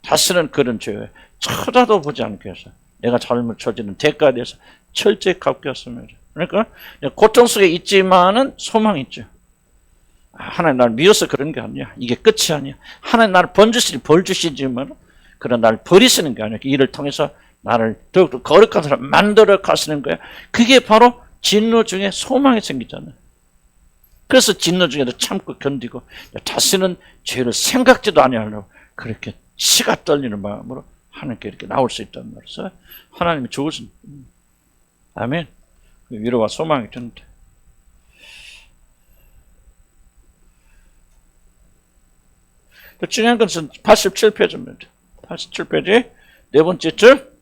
다시는 그런 죄에 쳐다도 보지 않게 해서 내가 잘못 저지른 대가에 대해서 철저히 갚겠습니다. 그러니까 고통 속에 있지만은 소망이 있죠. 하나님 나를 미워서 그런 게 아니야. 이게 끝이 아니야. 하나님 나를 벌 주시지만 그런 나를 버리시는 게 아니야. 이를 통해서 나를 더욱더 거룩한 사람 만들어 가시는 거야. 그게 바로 진노 중에 소망이 생기잖아요. 그래서 진노 중에도 참고 견디고 다시는 죄를 생각지도 아니하려고 그렇게 치가 떨리는 마음으로 하나님께 이렇게 나올 수 있단 말이죠. 하나님이 좋으신 아멘. 위로와 소망이 드는데 또 중요한 것은 87페이지입니다. 87페이지 네 번째 줄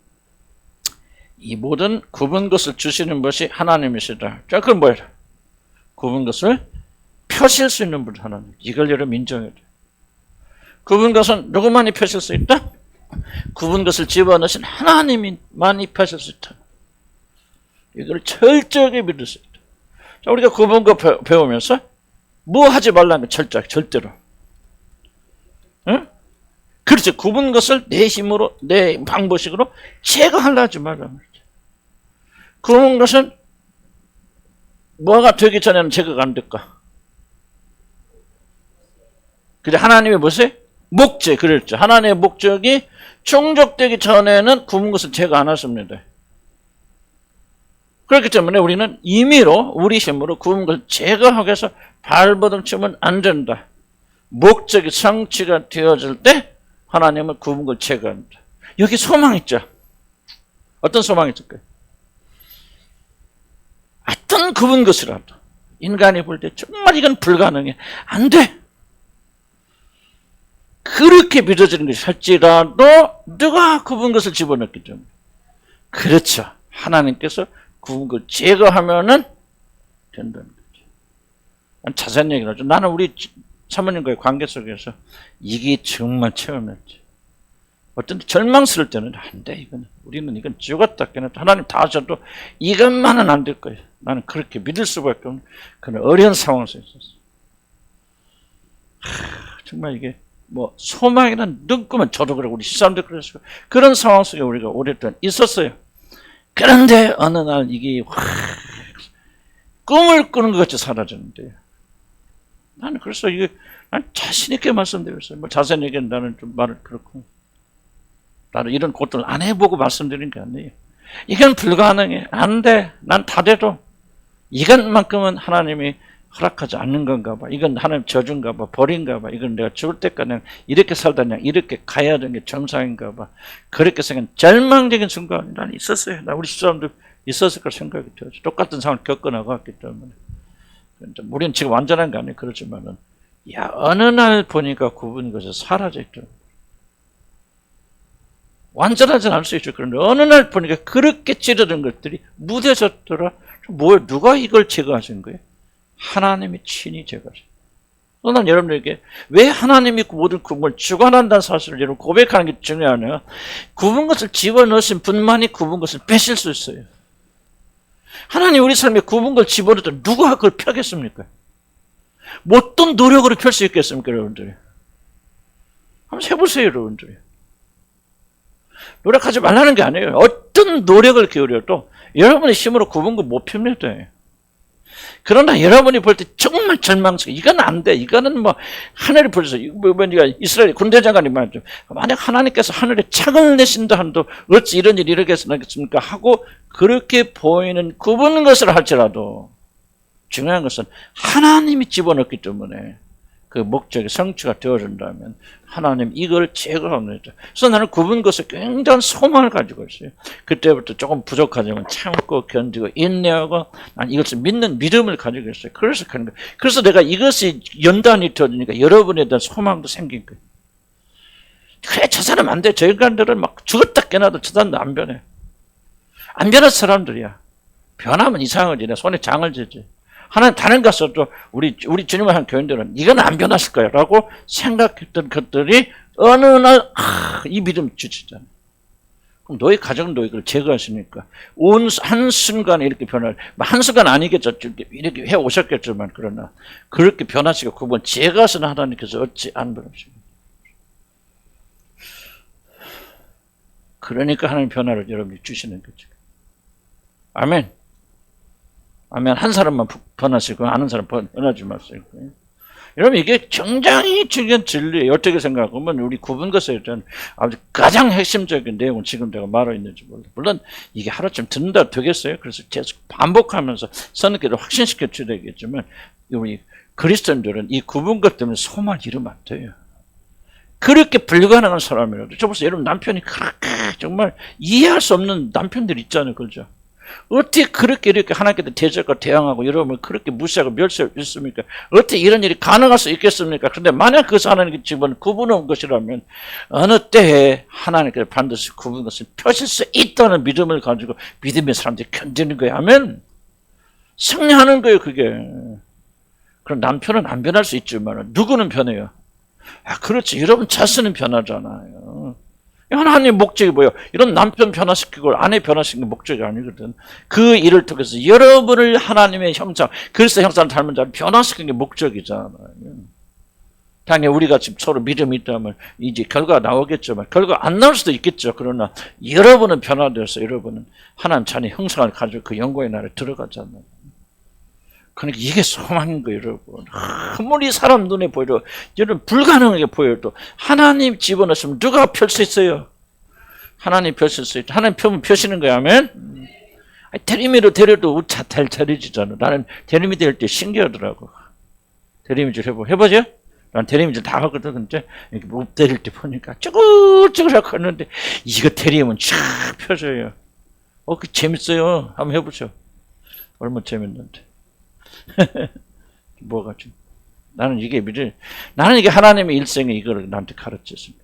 이 모든 굽은 것을 주시는 것이 하나님이시다. 자, 그건 뭐예요? 굽은 것을 펴실 수 있는 분 하나님. 이걸 여러분 인정해야 돼요. 굽은 것은 누구만이 펴실 수 있다? 굽은 것을 집어넣으신 하나님만이 펴실 수 있다. 이걸 철저하게 믿을 수 있다. 자, 우리가 굽은 거 배우면서 뭐 하지 말라는 절대로. 응? 그렇죠. 굽은 것을 내 힘으로, 내 방법식으로 제거하려 하지 말라는 거죠. 굽은 것은 뭐가 되기 전에는 제거가 안 될까? 근데 하나님의 뭐세요? 목적, 그랬죠. 하나님의 목적이 충족되기 전에는 굽은 것을 제거 안 하십니다. 그렇기 때문에 우리는 임의로 우리 힘으로 굽은 걸 제거하기 위해서 발버둥 치면 안 된다. 목적이 성취가 되어질 때 하나님은 굽은 걸 제거합니다. 여기 소망 있죠. 어떤 소망이 있을까요? 어떤 굽은 것이라도 인간이 볼 때 정말 이건 불가능해. 안 돼. 그렇게 믿어지는 것이 할지라도 누가 굽은 것을 집어넣기 때문에. 그렇죠. 하나님께서 굽은 걸 제거하면은 된다는 거죠. 자세한 얘기를 하죠. 나는 우리 사모님과의 관계 속에서 이게 정말 체험했지. 어떤 절망스러울 때는 안 돼. 우리는 이건 죽었다 깨났다. 하나님 다 하셔도 이것만은 안 될 거예요. 나는 그렇게 믿을 수밖에 없는 그런 어려운 상황 속에 있었어요. 정말 이게 뭐 소망이란 눈금은 저도 그러고 우리 시사람도 그랬어요. 그런 상황 속에 우리가 오랫동안 있었어요. 그런데 어느 날 이게 꿈을 꾸는 것 같이 사라졌는데 나는 그래서 이게 난 자신 있게 말씀드렸어요. 뭐 자세한 얘기는 나는 좀 말을 그렇고 나는 이런 고통을 안 해보고 말씀드린 게 아니에요. 이건 불가능해. 안 돼. 난 다 돼도 이것만큼은 하나님이 허락하지 않는 건가 봐. 이건 하나님 저주인가 봐. 벌인가 봐. 이건 내가 죽을 때까지 그냥 이렇게 살다 그냥 이렇게 가야 되는 게 정상인가 봐. 그렇게 생각한 절망적인 순간이 난 있었어요. 나 우리 사람들 있었을 까 생각이 들어요. 똑같은 상황을 겪어나갔기 때문에. 우리는 지금 완전한 게 아니에요. 그렇지만은 야 어느 날 보니까 굽은 것이 사라져 있더라고요. 완전하진 않을 수 있죠. 그런데 어느 날 보니까 그렇게 찌르던 것들이 무뎌졌더라. 뭐야? 누가 이걸 제거하신 거예요? 하나님이 친히 제거하신 거예요. 난 여러분들에게 왜 하나님이 모든 굽은 걸 주관한다는 사실을 여러분 고백하는 게 중요하네요. 굽은 것을 집어넣으신 분만이 굽은 것을 빼실 수 있어요. 하나님 우리 삶에 굽은 걸 집어넣어도 누가 그걸 펴겠습니까? 뭐 어떤 노력으로 펼 수 있겠습니까, 여러분들이? 한번 해보세요, 여러분들이. 노력하지 말라는 게 아니에요. 어떤 노력을 기울여도 여러분의 힘으로 굽은 거 못 핍니다. 그러나 여러분이 볼 때 정말 절망스러워. 이건 안 돼. 이거는 뭐 하늘이 벌써 이스라엘 군대 장관이 말이죠. 만약 하나님께서 하늘에 창을 내신다 한도 어찌 이런 일이 일어나겠습니까? 하고 그렇게 보이는 굽은 것을 할지라도 중요한 것은 하나님이 집어넣기 때문에 그 목적이 성취가 되어진다면 하나님 이걸 제거합니다. 그래서 나는 굽은 것에 굉장한 소망을 가지고 있어요. 그때부터 조금 부족하지만 참고 견디고 인내하고 난 이것을 믿는 믿음을 가지고 있어요. 그래서 그런 거예요. 그래서 내가 이것이 연단이 되어지니까 여러분에 대한 소망도 생긴 거예요. 그래 저 사람 안 돼. 저 인간들은 막 죽었다 깨나도 저 사람도 안 변해. 안 변한 사람들이야. 변하면 이상하지. 내 손에 장을 지지. 하나님 다른 가서도 우리 주님을 한 교인들은 이건 안 변하실 거야 라고 생각했던 것들이 어느 날 이 믿음 주시잖아요. 그럼 너희 가정도 이걸 제거하시니까 온 한순간에 이렇게 변할 한순간 아니겠죠. 이렇게 해오셨겠지만 그러나 그렇게 변하시고 그분 제거하시는 하나님께서 어찌 안 변하시고 그러니까 하나님 변화를 여러분이 주시는 거죠. 아멘. 아멘. 한 사람만 변하시고 아는 사람 변하지 마세요. 여러분 이게 굉장히 중요한 진리예요. 어떻게 생각하면 우리 굽은 것에 대한 아주 가장 핵심적인 내용은 지금 내가 말하고 있는지 몰라요. 물론 이게 하루쯤 듣는다 되겠어요. 그래서 계속 반복하면서 선언께도 확신시켜 줘야 되겠지만 우리 그리스도인들은 이 굽은 것 때문에 소망을 잃으면 안 돼요. 그렇게 불가능한 사람이라도 저 보세요. 여러분 남편이 그렇게 정말 이해할 수 없는 남편들 있잖아요. 그렇죠? 어떻게 그렇게 이렇게 하나님께 대적과 대항하고 여러분을 그렇게 무시하고 멸시할 수 있습니까? 어떻게 이런 일이 가능할 수 있겠습니까? 그런데 만약 그것을 하나님께 집어넣은 구분한 것이라면 어느 때에 하나님께서 반드시 구분한 것을 펴실 수 있다는 믿음을 가지고 믿음의 사람들이 견디는 거예요. 아멘. 승리하는 거예요. 그게. 그럼 남편은 안 변할 수 있지만 누구는 변해요? 아, 그렇지. 여러분 자신은 변하잖아요. 하나님의 목적이 뭐예요? 이런 남편 변화시키고 아내 변화시키는 게 목적이 아니거든. 그 일을 통해서 여러분을 하나님의 형상, 그리스도 형상을 닮은 자를 변화시키는 게 목적이잖아요. 당연히 우리가 지금 서로 믿음이 있다면 이제 결과가 나오겠지만 결과가 안 나올 수도 있겠죠. 그러나 여러분은 변화되어서 여러분은 하나님 자녀의 형상을 가지고 그 영광의 나라에 들어가잖아요. 그러니까 이게 소망인 거예요, 여러분. 아무리 사람 눈에 보여도, 여러분 불가능하게 보여도 하나님 집어넣으시면 누가 펼 수 있어요? 하나님 펼칠 수 있죠. 하나님 펴면 펴시는 거야, 아멘? 대리미로 데려도 잘 차려지잖아. 나는 대리미 될 때 신기하더라고. 대리미질 해보죠? 난 대리미질 다 하거든. 근데 이렇게 못 데릴 때 보니까 쭈글쭈글하고 하는데 이거 대리면 쫙 펴져요. 그 재밌어요. 한번 해보죠. 얼마나 재밌는데. 뭐가 좀. 나는 이게 하나님의 일생에 이걸 나한테 가르쳤습니다.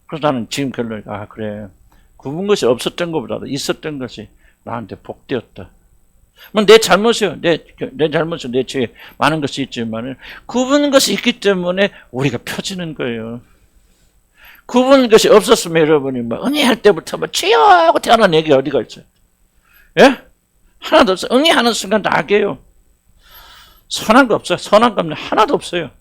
그래서 나는 지금 결론이, 그래. 굽은 것이 없었던 것보다도 있었던 것이 나한테 복되었다. 뭐 내 잘못이요. 내 잘못이요. 내 죄에 많은 것이 있지만, 굽은 것이 있기 때문에 우리가 펴지는 거예요. 굽은 것이 없었으면 여러분이 응애할 때부터 주여 하고 태어난 얘기 어디가 있어요? 예? 하나도 없어요. 응애하는 순간 다 악이에요. 선한 거 없어요. 선한 거 하나도 없어요.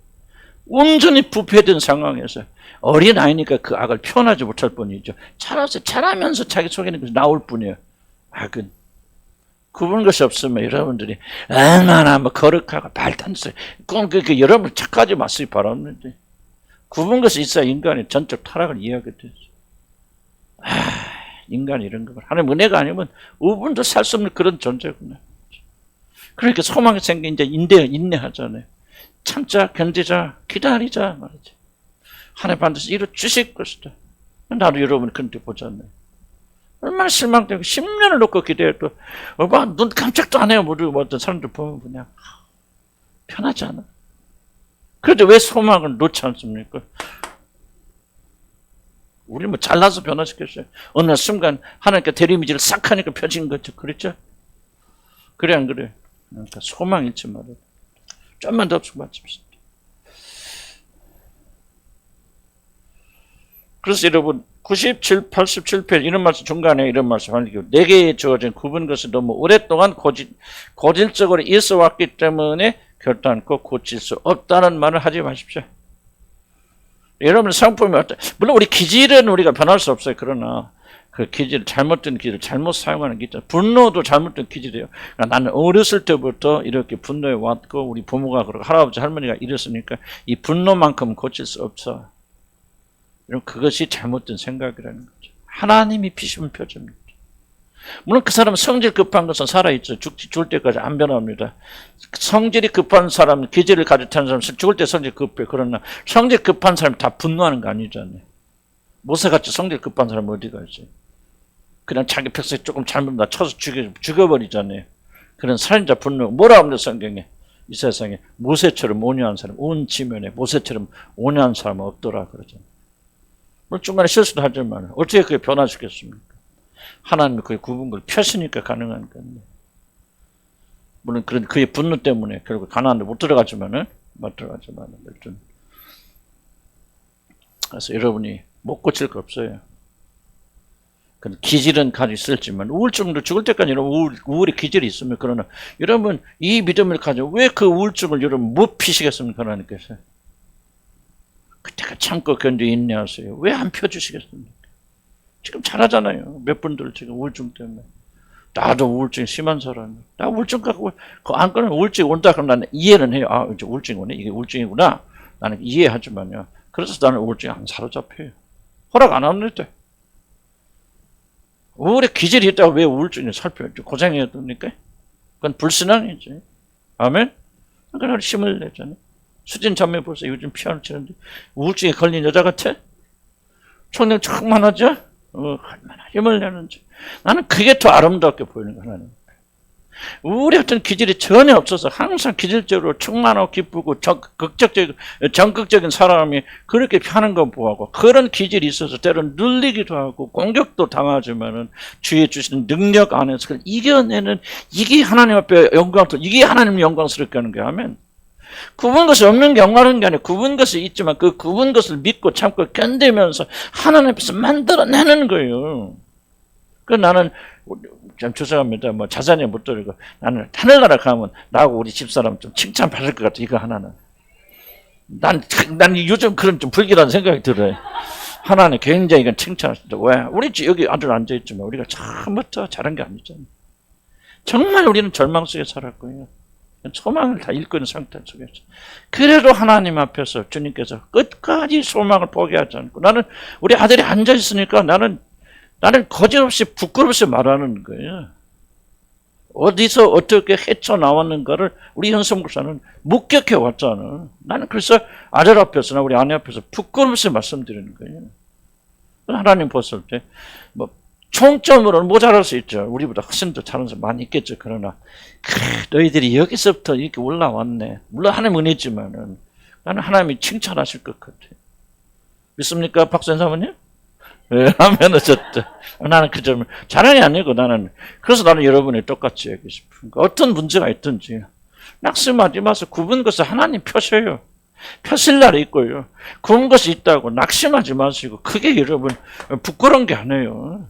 온전히 부패된 상황에서 어린아이니까 그 악을 표현하지 못할 뿐이죠. 자라면서 자기 속에는 것이 나올 뿐이에요. 악은. 굽은 것이 없으면 여러분들이 얼마나 거룩하고 발탄스러워. 그러니까 여러분 착하지 마시기 바랍니다. 굽은 것이 있어야 인간의 전적 타락을 이해하게 되죠. 인간이 이런 거. 하나님 은혜가 아니면 5분도 살 수 없는 그런 존재구나. 그러니까 소망이 생긴 이제 인내하잖아요. 참자, 견디자, 기다리자 말이죠. 하나님 반드시 이루 주실 것이다. 나도 여러분 그런데 보잖아요. 얼마나 실망되고 10년을 놓고 기대해도 눈 깜짝도 안 해요. 모르고 어떤 사람들 보면 그냥 편하지 않아. 그런데 왜 소망을 놓지 않습니까? 우리 잘나서 변화시켰어요. 어느 순간 하나님께 대리미지를 싹 하니까 펴진 거죠. 그렇죠? 그래 안 그래? 그러니까 소망 잃지 말아요. 좀만 더 마칩시다. 그래서 여러분 97, 87페이지 이런 말씀 중간에 이런 말씀 하니까 내게 주어진 굽은 것을 너무 오랫동안 고질적으로 있어 왔기 때문에 결단코 고칠 수 없다는 말을 하지 마십시오. 여러분 상품이 어때? 물론 우리 기질은 우리가 변할 수 없어요. 그러나 그 기질, 잘못된 기질, 잘못 사용하는 기질, 분노도 잘못된 기질이에요. 그러니까 나는 어렸을 때부터 이렇게 분노해 왔고 우리 부모가 그러고 할아버지 할머니가 이랬으니까 이 분노만큼 고칠 수 없어. 그것이 잘못된 생각이라는 거죠. 하나님이 피시면 표정입니다. 물론 그 사람은 성질 급한 것은 살아있죠. 죽을 때까지 안 변합니다. 성질이 급한 사람, 기질을 가지고 사람, 죽을 때 성질 급해. 그러나 성질 급한 사람이 다 분노하는 거 아니잖아요. 모세같이 성질 급한 사람은 어디가 있어요? 그냥 자기 백성이 조금 잘못나 쳐서 죽여버리잖아요. 그런 살인자 분노. 뭐라 합니다 성경에? 이 세상에 모세처럼 온유한 사람, 온 지면에 모세처럼 온유한 사람은 없더라 그러잖아요. 물론 중간에 실수도 하지만 어떻게 그게 변화시켰습니까? 하나님이 그의 굽은 걸 펴시니까 가능한 건데. 물론 그의 분노 때문에 결국 가나안에 못 들어가지만은 그래서 여러분이 못 고칠 거 없어요. 기질은 가지고 있을지만 우울증도 죽을 때까지 여러분 우울의 기질이 있으면 그러나 여러분 이 믿음을 가지고 왜 그 우울증을 여러분 못 피시겠습니까? 하나님께서 그때가 참고 견디 인내하세요. 왜 안 펴주시겠습니까? 지금 잘하잖아요. 몇 분들 지금 우울증 때문에. 나도 우울증이 심한 사람이야. 나 우울증 갖고 안 끊으면 우울증이 온다 그러면 나는 이해는 해요. 이제 우울증이 오네. 이게 우울증이구나. 나는 이해하지만요. 그래서 나는 우울증이 안 사로잡혀요. 허락 안 하는데. 우울의 기질이 있다고 왜 우울증이 살펴야죠? 고생해야 됩니까? 그건 불신앙이지. 아멘? 그러니까 힘을 내잖아요. 수진 자매 보세요. 요즘 피아노 치는데 우울증에 걸린 여자 같아? 총력 충만하죠? 얼마나 힘을 내는지. 나는 그게 더 아름답게 보이는 거 하나님. 우울의 어떤 기질이 전혀 없어서 항상 기질적으로 충만하고 기쁘고 적극적인 사람이 그렇게 하는 거 보고 그런 기질이 있어서 때로는 눌리기도 하고 공격도 당하지만은 주의 주시는 능력 안에서 그걸 이겨내는 이게 하나님 앞에 이게 하나님 영광스럽게 하는 게 하면 굽은 것이 없는 게 영광하는 게 아니라 굽은 것이 있지만 그 굽은 것을 믿고 참고 견디면서 하나님 앞에서 만들어내는 거예요. 그 나는 참 죄송합니다. 자산이 못 들고 나는 하늘나라 가면 나하고 우리 집사람 좀 칭찬받을 것 같아. 이거 하나는. 난 요즘 그런 좀 불길한 생각이 들어요. 하나님 굉장히 이건 칭찬하신다. 왜? 우리 여기 아들 앉아있지만 우리가 처음부터 잘한 게 아니잖아요. 정말 우리는 절망 속에 살았고요. 소망을 다 잃고 있는 상태 속에서. 그래도 하나님 앞에서 주님께서 끝까지 소망을 포기하지 않고 나는 우리 아들이 앉아있으니까 나는 거짓없이 부끄럽이 말하는 거예요. 어디서 어떻게 헤쳐나왔는가를 우리 현성 목사는 목격해 왔잖아. 나는 그래서 아들 앞에서나 우리 아내 앞에서 부끄럽이 말씀드리는 거예요. 하나님 봤을 때 총점으로는 모자랄 수 있죠. 우리보다 훨씬 더 잘하는 사람 많이 있겠죠. 그러나 그래, 너희들이 여기서부터 이렇게 올라왔네. 물론 하나님 은혜지만은 나는 하나님이 칭찬하실 것 같아. 믿습니까, 박선 사모님? 네, 하면 어쨌든 나는 그 점을 자랑이 아니고 그래서 나는 여러분이 똑같이 얘기하고 싶은 거. 어떤 문제가 있든지 낙심하지 마서 굽은 것을 하나님 펴셔요. 펴실 날이 있고요. 굽은 것이 있다고 낙심하지 마시고 그게 여러분 부끄러운 게 아니에요.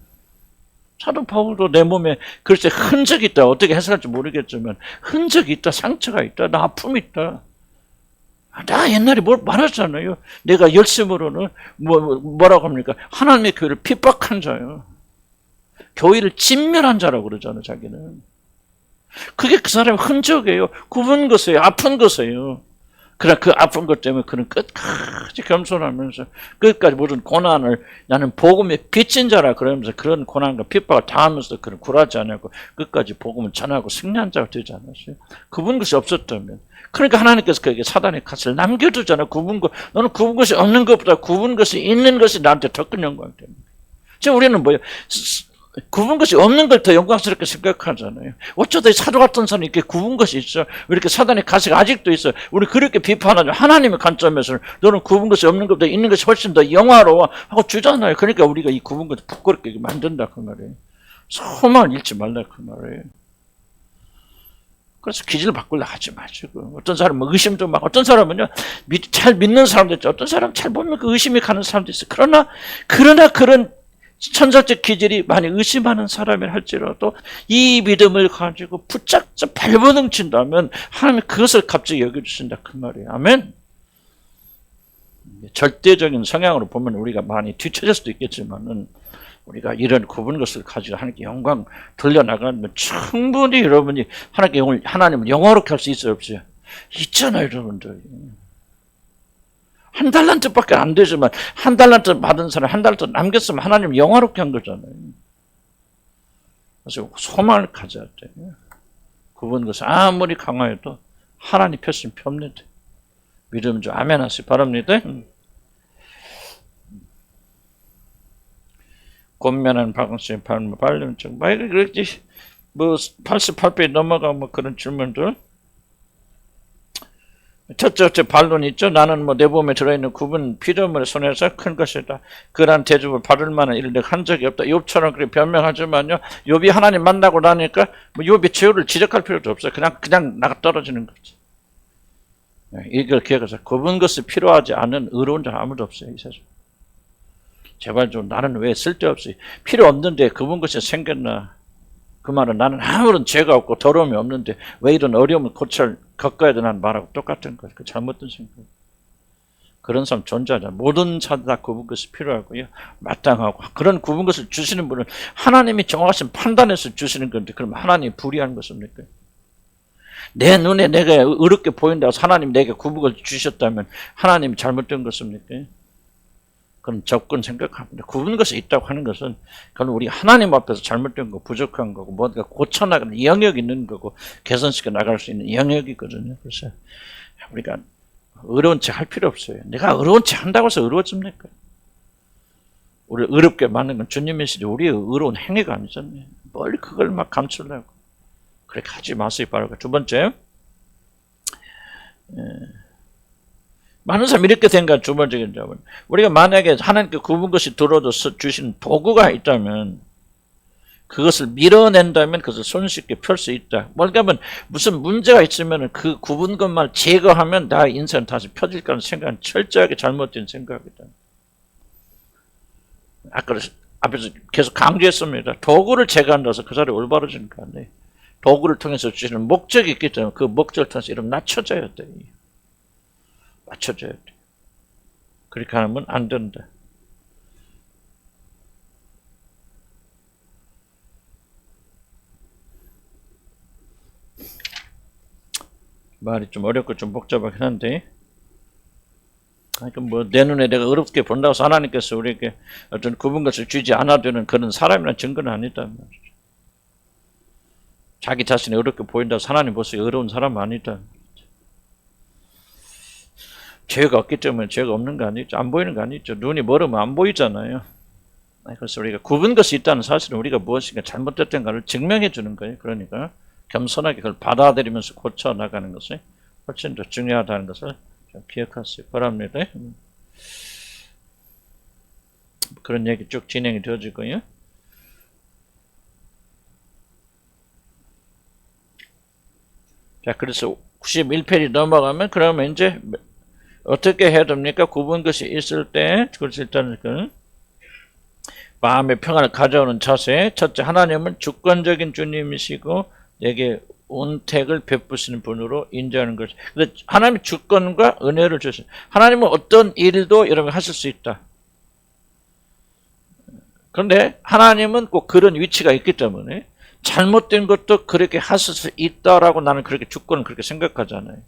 사도 바울도 내 몸에 글쎄 흔적이 있다. 어떻게 해석할지 모르겠지만 흔적이 있다. 상처가 있다. 나 아픔이 있다. 나 옛날에 뭘 말했잖아요. 내가 열심으로는 뭐라고 합니까? 하나님의 교회를 핍박한 자요. 교회를 진멸한 자라고 그러잖아요. 자기는. 그게 그 사람의 흔적이에요. 굽은 것이에요. 아픈 것이에요. 그러나 그 아픈 것 때문에 그는 끝까지 겸손하면서 끝까지 모든 고난을 나는 복음의 빚진 자라 그러면서 그런 고난과 핍박을 당하면서 그런 굴하지 않고 끝까지 복음을 전하고 승리한 자가 되지 않았어요. 굽은 것이 없었다면 그러니까 하나님께서 그에게 사단의 갓을 남겨두잖아요. 굽은 것 너는 굽은 것이 없는 것보다 굽은 것이 있는 것이 나한테 더 큰 영광이 됩니다. 지금 우리는 뭐예요? 굽은 것이 없는 걸 더 영광스럽게 생각하잖아요. 어쩌다 사도 같은 사람이 이렇게 굽은 것이 있어. 왜 이렇게 사단의 가시가 아직도 있어. 우리 그렇게 비판하죠. 하나님의 관점에서는 너는 굽은 것이 없는 것보다 있는 것이 훨씬 더 영화로워 하고 주잖아요. 그러니까 우리가 이 굽은 것을 부끄럽게 만든다 그 말이에요. 소망을 잃지 말라 그 말이에요. 그래서 기질을 바꾸려 하지 마시고 어떤 사람은 의심도 막 어떤 사람은요 잘 믿는 사람도 있죠. 어떤 사람은 잘 못 믿고 의심이 가는 사람도 있어요. 그러나 그런 천사적 기질이 많이 의심하는 사람이 할지라도 이 믿음을 가지고 붙잡자 발버둥 친다면 하나님이 그것을 갑자기 여겨주신다 그 말이에요. 아멘. 절대적인 성향으로 보면 우리가 많이 뒤처질 수도 있겠지만은 우리가 이런 굽은 것을 가지고 하나님께 영광 돌려나가면 충분히 여러분이 하나님을 영화롭게 할 수 있어요 없어요? 있잖아요 여러분들. 한 달란트밖에 안 되지만 한 달란트 받은 사람 한 달란트 남겼으면 하나님 영화롭게 한 거잖아요. 그래서 소망을 가져야 돼요. 굽은 것을 아무리 강화해도 하나님 펴신 펴입니다. 믿음 좀 아멘 하시기 바랍니다. 권면한 박은수의 발림증 그랬지 뭐 88배 넘어가 뭐 그런 질문들. 첫째 반론이 있죠. 나는 뭐 내 몸에 들어있는 굽은 피조물의 손에서 큰 것이다. 그러한 대접을 받을 만한 일을 내가 한 적이 없다. 욥처럼 그렇게 변명하지만요. 욥이 하나님 만나고 나니까 뭐 욥이 죄를 지적할 필요도 없어요. 그냥 나가 떨어지는 거지. 이걸 기억해서 굽은 것이 필요하지 않은 의로운 자는 아무도 없어요. 이 세상. 제발 좀 나는 왜 쓸데없이 필요 없는데 굽은 것이 생겼나. 그 말은 나는 아무런 죄가 없고 더러움이 없는데 왜 이런 어려움을 겪어야 되나 말하고 똑같은 거예요. 그 잘못된 생각. 그런 사람 존재하자. 모든 자들 다 굽은 것이 필요하고요. 마땅하고 그런 굽은 것을 주시는 분은 하나님이 정확하신 판단해서 주시는 건데 그럼 하나님이 불의한 것입니까? 내 눈에 내가 어렵게 보인다고 하나님 내게 굽은 것을 주셨다면 하나님이 잘못된 것입니까? 그런 접근 생각합니다. 굽은 것이 있다고 하는 것은 그건 우리 하나님 앞에서 잘못된 거, 부족한 거고 뭔가 고쳐나가는 영역이 있는 거고 개선시켜 나갈 수 있는 영역이거든요. 그래서 우리가 어려운 체 할 필요 없어요. 내가 어려운 체 한다고 해서 어려워집니까? 우리 어렵게 만든 건 주님이시지 우리의 어려운 행위가 아니잖아요. 뭘 그걸 막 감추려고. 그렇게 하지 마시기 바라고. 두 번째. 많은 사람이 이렇게 생각한 두 번째 점은 우리가 만약에 하나님께 굽은 것이 들어줘서 주신 도구가 있다면 그것을 밀어낸다면 그것을 손쉽게 펼 수 있다. 뭔가 하면 무슨 문제가 있으면 그 굽은 것만 제거하면 나의 인생은 다시 펴질 거라는 생각은 철저하게 잘못된 생각이다. 아까 앞에서 계속 강조했습니다. 도구를 제거한다서 그 자리에 올바르지는 않아요. 도구를 통해서 주시는 목적이 있기 때문에 그 목적을 통해서 이름 낮춰져야 돼요. 맞춰줘야 돼. 그렇게 하면 안 된다. 말이 좀 어렵고 좀 복잡하긴 한데, 그러니까 뭐 내 눈에 내가 어렵게 본다고 해서 하나님께서 우리에게 어떤 굽은 것을 주지 않아주는 그런 사람이라는 증거는 아니다. 자기 자신이 어렵게 보인다고 해서 하나님 벌써 어려운 사람은 아니다. 죄가 없기 때문에 죄가 없는 거 아니죠. 안 보이는 거 아니죠. 눈이 멀으면 안 보이잖아요. 그래서 우리가 굽은 것이 있다는 사실은 우리가 무엇인가 잘못됐던가를 증명해 주는 거예요. 그러니까 겸손하게 그걸 받아들이면서 고쳐 나가는 것이 훨씬 더 중요하다는 것을 좀 기억하시기 바랍니다. 그런 얘기 쭉 진행이 되어지고요. 자, 그래서 91페이지 넘어가면 그러면 이제 어떻게 해야 됩니까? 굽은 것이 있을 때, 그래서 일단 마음의 평안을 가져오는 자세. 첫째, 하나님은 주권적인 주님이시고 내게 은택을 베푸시는 분으로 인정하는 것. 근데 하나님의 주권과 은혜를 주시는. 하나님은 어떤 일도 여러분 하실 수 있다. 그런데 하나님은 꼭 그런 위치가 있기 때문에 잘못된 것도 그렇게 하실 수 있다라고 나는 그렇게 주권을 그렇게 생각하잖아요.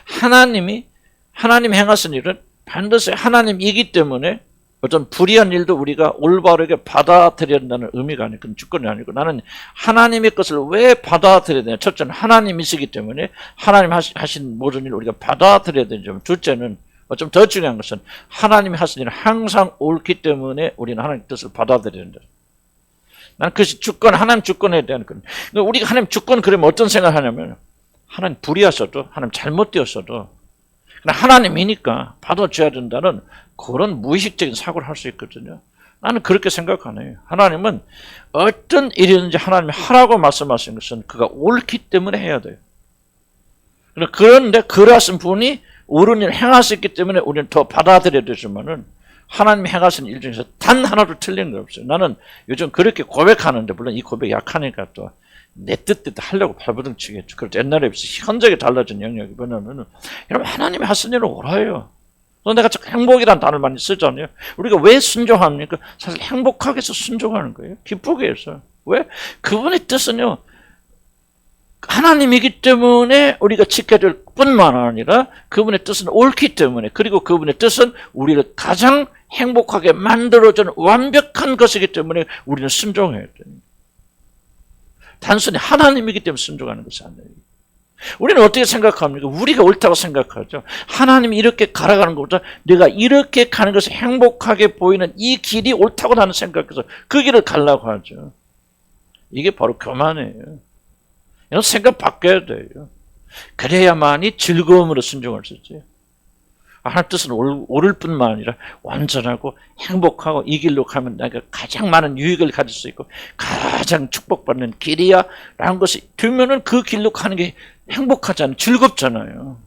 하나님이 행하신 일은 반드시 하나님이기 때문에 어떤 불의한 일도 우리가 올바르게 받아들여야 한다는 의미가 아니고 그건 주권이 아니고 나는 하나님의 것을 왜 받아들여야 되냐. 첫째는 하나님이시기 때문에 하나님 하신 모든 일을 우리가 받아들여야 되죠. 둘째는 좀 더 중요한 것은 하나님이 하신 일은 항상 옳기 때문에 우리는 하나님의 뜻을 받아들여야 된다. 나는 그것이 하나님 주권에 대한 것. 우리가 하나님 주권 그러면 어떤 생각을 하냐면 하나님 불의하셔도 하나님 잘못되었어도 하나님이니까 받아줘야 된다는 그런 무의식적인 사고를 할 수 있거든요. 나는 그렇게 생각 안 해요. 하나님은 어떤 일이든지 하나님이 하라고 말씀하신 것은 그가 옳기 때문에 해야 돼요. 그런데 그러하신 분이 옳은 일을 행하셨기 때문에 우리는 더 받아들여야 되지만은 하나님이 행하신 일 중에서 단 하나도 틀린 거 없어요. 나는 요즘 그렇게 고백하는데 물론 이 고백이 약하니까 또 내 뜻대로 하려고 발버둥 치겠죠. 그래서 옛날에 비해서 현저하게 달라진 영역이 뭐냐면 여러분 하나님이 하신 일은 옳아요. 내가 자꾸 행복이라는 단어를 많이 쓰잖아요. 우리가 왜 순종합니까? 사실 행복하게 해서 순종하는 거예요. 기쁘게 해서. 왜? 그분의 뜻은요. 하나님이기 때문에 우리가 지켜야 될 뿐만 아니라 그분의 뜻은 옳기 때문에 그리고 그분의 뜻은 우리를 가장 행복하게 만들어주는 완벽한 것이기 때문에 우리는 순종해야 돼요. 단순히 하나님이기 때문에 순종하는 것이 아니에요. 우리는 어떻게 생각합니까? 우리가 옳다고 생각하죠. 하나님이 이렇게 가라가는 것보다 내가 이렇게 가는 것이 행복하게 보이는 이 길이 옳다고 나는 생각해서 그 길을 가려고 하죠. 이게 바로 교만이에요. 이런 생각 바뀌어야 돼요. 그래야만이 즐거움으로 순종할 수 있지. 하나님 뜻은 옳을 뿐만 아니라 완전하고 행복하고 이 길로 가면 내가 가장 많은 유익을 가질 수 있고 가장 축복받는 길이야 라는 것이 들면은 그 길로 가는 게 행복하잖아요. 즐겁잖아요.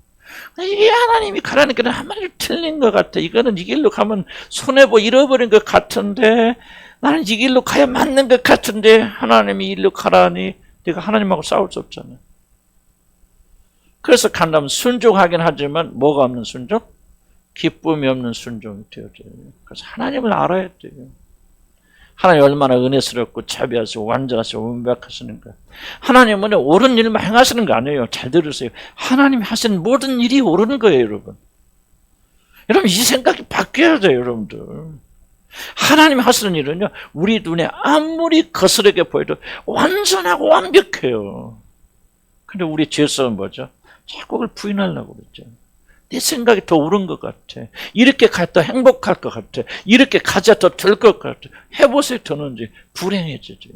이게 하나님이 가라는 길은 한마디로 틀린 것 같아. 이거는 이 길로 가면 손해보 잃어버린 것 같은데 나는 이 길로 가야 맞는 것 같은데 하나님이 이 길로 가라니 내가 하나님하고 싸울 수 없잖아요. 그래서 간다면 순종하긴 하지만 뭐가 없는 순종? 기쁨이 없는 순종이 되어져요. 그래서 하나님을 알아야 돼요. 하나님 얼마나 은혜스럽고 자비하시고 완전하시고 완벽하시는가. 하나님은 옳은 일만 행하시는 거 아니에요. 잘 들으세요. 하나님이 하시는 모든 일이 옳은 거예요, 여러분. 여러분 이 생각이 바뀌어야 돼요, 여러분들. 하나님이 하시는 일은요, 우리 눈에 아무리 거스르게 보여도 완전하고 완벽해요. 근데 우리 죄성은 뭐죠? 자꾸 그걸 부인하려고 그러죠. 내 생각이 더 옳은 것 같아. 이렇게 가야 더 행복할 것 같아. 이렇게 가야 더 될 것 같아. 해보세요, 더는지 불행해지죠.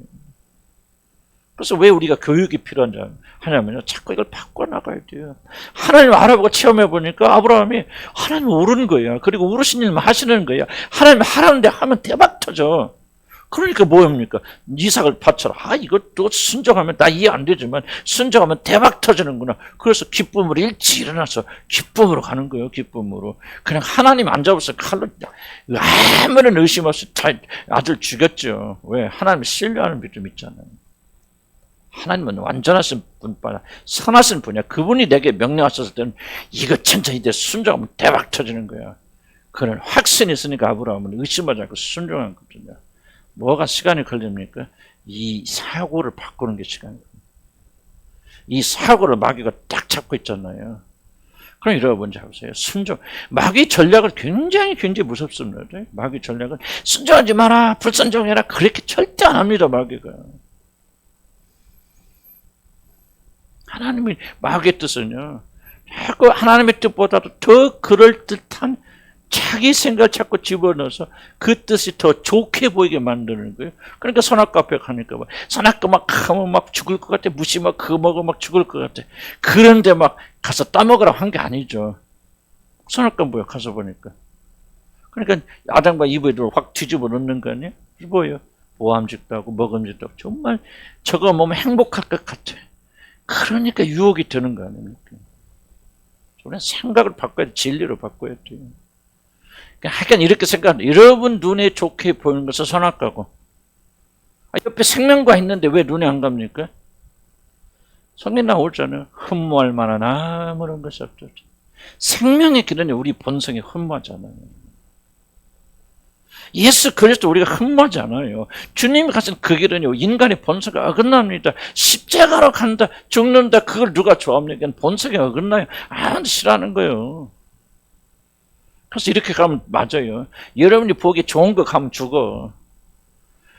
그래서 왜 우리가 교육이 필요한지 하냐면요, 자꾸 이걸 바꿔나가야 돼요. 하나님 알아보고 체험해보니까 아브라함이 하나님 오르는 거야. 그리고 오르신 일만 하시는 거야. 하나님 하라는데 하면 대박 터져. 그러니까 뭐입니까? 이삭을 바쳐라. 이것도 순종하면 나 이해 안 되지만 순종하면 대박 터지는구나. 그래서 기쁨으로 일찍 일어나서 기쁨으로 가는 거예요. 기쁨으로. 그냥 하나님 안 잡았어. 칼로 아무런 의심 없이 다 아들 죽였죠. 왜? 하나님을 신뢰하는 믿음 있잖아요. 하나님은 완전하신 분뿐 선하신 분이야. 그분이 내게 명령하셨을 때는 이거 천천히 돼 순종하면 대박 터지는 거야. 그런 확신이 있으니까 아브라함은 의심하지 않고 순종한 거거든요. 뭐가 시간이 걸립니까? 이 사고를 바꾸는 게 시간이 걸립니다. 이 사고를 마귀가 딱 잡고 있잖아요. 그럼 여러분 잡으세요. 순종. 마귀 전략을 굉장히 무섭습니다. 마귀 전략은 순종하지 마라, 불순종해라. 그렇게 절대 안 합니다, 마귀가. 하나님이 마귀의 뜻은요, 자꾸 하나님의 뜻보다도 더 그럴듯한 자기 생각을 자꾸 집어넣어서 그 뜻이 더 좋게 보이게 만드는 거예요. 그러니까 선악과 앞에 가니까 막 선악과 막 하면 막 죽을 것 같아. 무시 막 그거 먹어 막 죽을 것 같아. 그런데 막 가서 따먹으라고 한 게 아니죠. 선악과 뭐야 가서 보니까. 그러니까 아담과 이브를 확 뒤집어 놓는 거 아니에요? 뭐예요? 보암직도 하고 먹음직도 하고 정말 저거 먹으면 행복할 것 같아. 그러니까 유혹이 드는 거 아닙니까? 우리는 생각을 바꿔야 돼. 진리로 바꿔야 돼요. 하여간 이렇게 생각합니다. 여러분 눈에 좋게 보이는 것은 선악과고 옆에 생명과 있는데 왜 눈에 안 갑니까? 성경 나오잖아요. 흠모할 만한 아무런 것이 없죠. 생명의 길은 우리 본성이 흠모하잖아요. 예수 그리스도 우리가 흠모하지 않아요. 주님이 가신 그 길은 인간의 본성이 어긋납니다. 십자가로 간다, 죽는다, 그걸 누가 좋아합니까? 본성이 어긋나요. 아무도 싫어하는 거예요. 그래서 이렇게 가면 맞아요. 여러분이 보기 좋은 거 가면 죽어.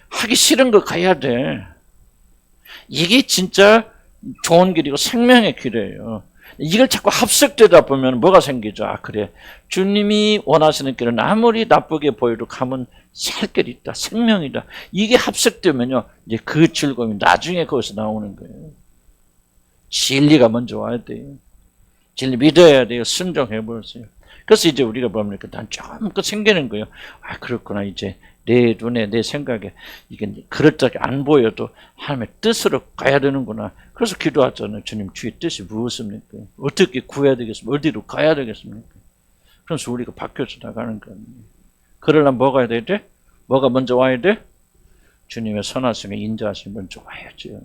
하기 싫은 거 가야 돼. 이게 진짜 좋은 길이고 생명의 길이에요. 이걸 자꾸 합석되다 보면 뭐가 생기죠? 아 그래, 주님이 원하시는 길은 아무리 나쁘게 보여도 가면 살 길이 있다, 생명이다. 이게 합석되면요, 이제 그 즐거움이 나중에 거기서 나오는 거예요. 진리가 먼저 와야 돼요. 진리 믿어야 돼요. 순종해 보세요. 그래서 이제 우리가 뭡니까? 난 좀 생기는 거예요. 아 그렇구나. 이제 내 눈에 내 생각에 이게 그럴듯하게 안 보여도 하나님의 뜻으로 가야 되는구나. 그래서 기도하잖아요. 주님 주의 뜻이 무엇입니까? 어떻게 구해야 되겠습니까? 어디로 가야 되겠습니까? 그래서 우리가 바뀌어서 나가는 거예요. 그러려면 뭐가 해야 돼? 뭐가 먼저 와야 돼? 주님의 선하심에 인자하심이 먼저 와야죠.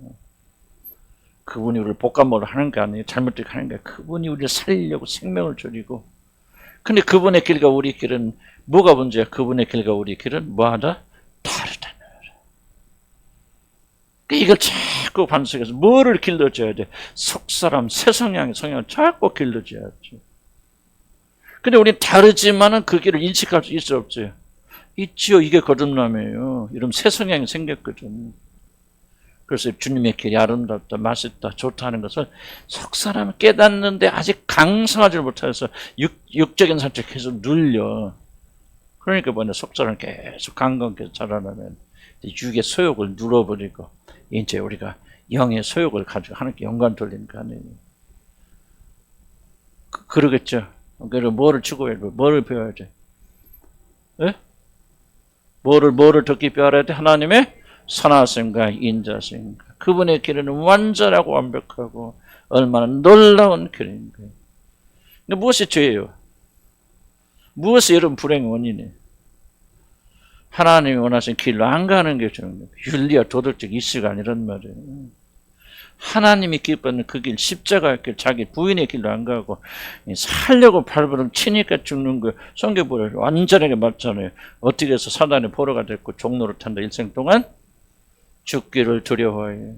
그분이 우리를 볶아먹으려 하는 게 아니에요. 잘못되게 하는 게 아니에요. 그분이 우리를 살리려고 생명을 줄이고. 근데 그분의 길과 우리 길은 뭐가 문제야? 그분의 길과 우리 길은 뭐하다? 다르다는 거예요. 이걸 자꾸 반석해서 뭐를 길러줘야 돼? 속사람, 새성향의 성향을 자꾸 길러줘야지. 근데 우리는 다르지만은 그 길을 인식할 수 있어 없어요? 있지요. 이게 거듭남이에요. 이러면 새성향이 생겼거든. 그래서 주님의 길이 아름답다, 맛있다, 좋다는 것을 속사람은 깨닫는데 아직 강성하지 못해서 육적인 상태에 계속 눌려. 그러니까 뭐냐, 속사람은 계속 강건케 자라나면 육의 소욕을 눌러버리고 이제 우리가 영의 소욕을 가지고 하나님께 영광 돌리는 거 아니에요. 그러겠죠. 그래서 뭐를 추구해야 돼? 뭐를 배워야 돼? 예? 뭐를 더 깊이 알아야 돼? 하나님의 선하심과 인자심과 그분의 길은 완전하고 완벽하고 얼마나 놀라운 길인 거예요. 근데 무엇이 죄예요? 무엇이 이런 불행의 원인이에요? 하나님이 원하신 길로 안 가는 게 죄입니다. 윤리와 도덕적 이슈가 아니란 말이에요. 하나님이 기뻐하는 그 길, 십자가의 길, 자기 부인의 길로 안 가고 살려고 발버둥 치니까 죽는 거예요. 성경보다 완전하게 맞잖아요. 어떻게 해서 사단의 포로가 됐고 종로를 탄다 일생 동안? 죽기를 두려워해요.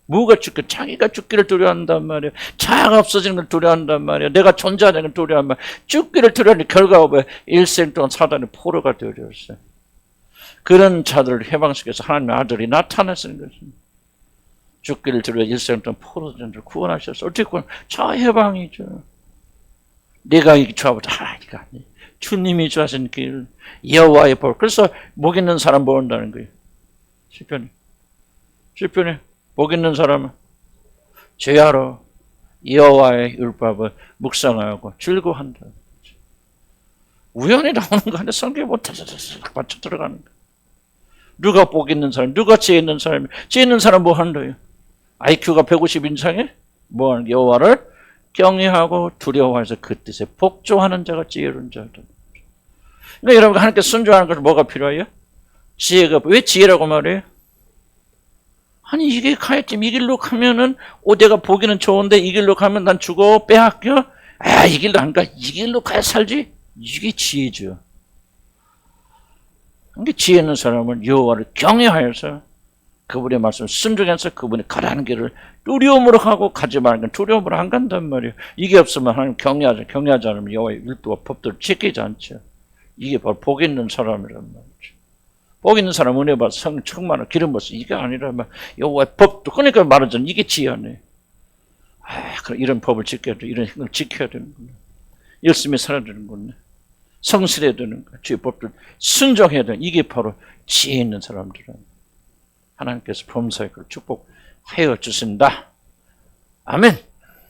뭐가 죽기? 자기가 죽기를 두려워한단 말이에요. 자아가 없어지는 걸 두려워한단 말이에요. 내가 존재하는 걸 두려워한단 말이에요. 죽기를 두려워하는 결과가 뭐예요? 일생 동안 사단의 포로가 되어졌어요. 그런 자들을 해방시켜서 하나님의 아들이 나타났는 것입니다. 죽기를 두려워 일생 동안 포로된 자를 구원하셔서 어떻게 구원? 자 해방이죠. 내가 이 죄보다 하나니까 주님이 주하신 길, 여호와의 법. 그래서 목 있는 사람 모은다는 거예요. 시편에 복 있는 사람은 죄하러 여호와의 율법을 묵상하고 즐거워한다. 우연히 나오는 거 아니야. 성경에 못해서 맞춰 들어가는 거. 누가 복 있는 사람, 누가 죄 있는 사람이? 죄 있는 사람 뭐 하는 거예요? IQ가 150 이상에 뭐 하는 여호와를 경외하고 두려워해서 그 뜻에 복종하는 자가 지혜로운 자다. 그러니까 여러분 하나님께 순종하는 것은 뭐가 필요해요? 지혜가. 왜 지혜라고 말해요? 아니 이게 가야지. 이 길로 가면은 내가 보기는 좋은데 이 길로 가면 난 죽어 빼앗겨. 아 이 길로 안 가. 이 길로 가야 살지. 이게 지혜죠. 그러니까 지혜 있는 사람은 여호와를 경외하여서 그분의 말씀을 순종해서 그분이 가라는 길을 두려움으로 가고 가지 말는 건 두려움으로 안 간단 말이에요. 이게 없으면 하나님 경외하지 않으면 여호와의 율법과 법도를 지키지 않죠. 이게 바로 복 있는 사람이란 말이죠. 복 있는 사람 은혜 받아 성만을 기름 벗어 이게 아니라 막 여호와의 법도 그러니까 말하잖아요. 이게 지혜네. 그럼 이런 법을 지켜야 돼. 이런 행동을 지켜야 되는구나. 열심히 살아야 되는구나. 성실해야 되는 거야. 주의 법들 순종해야 되는, 이게 바로 지혜 있는 사람들은 하나님께서 범사에 그걸 축복하여 주신다. 아멘.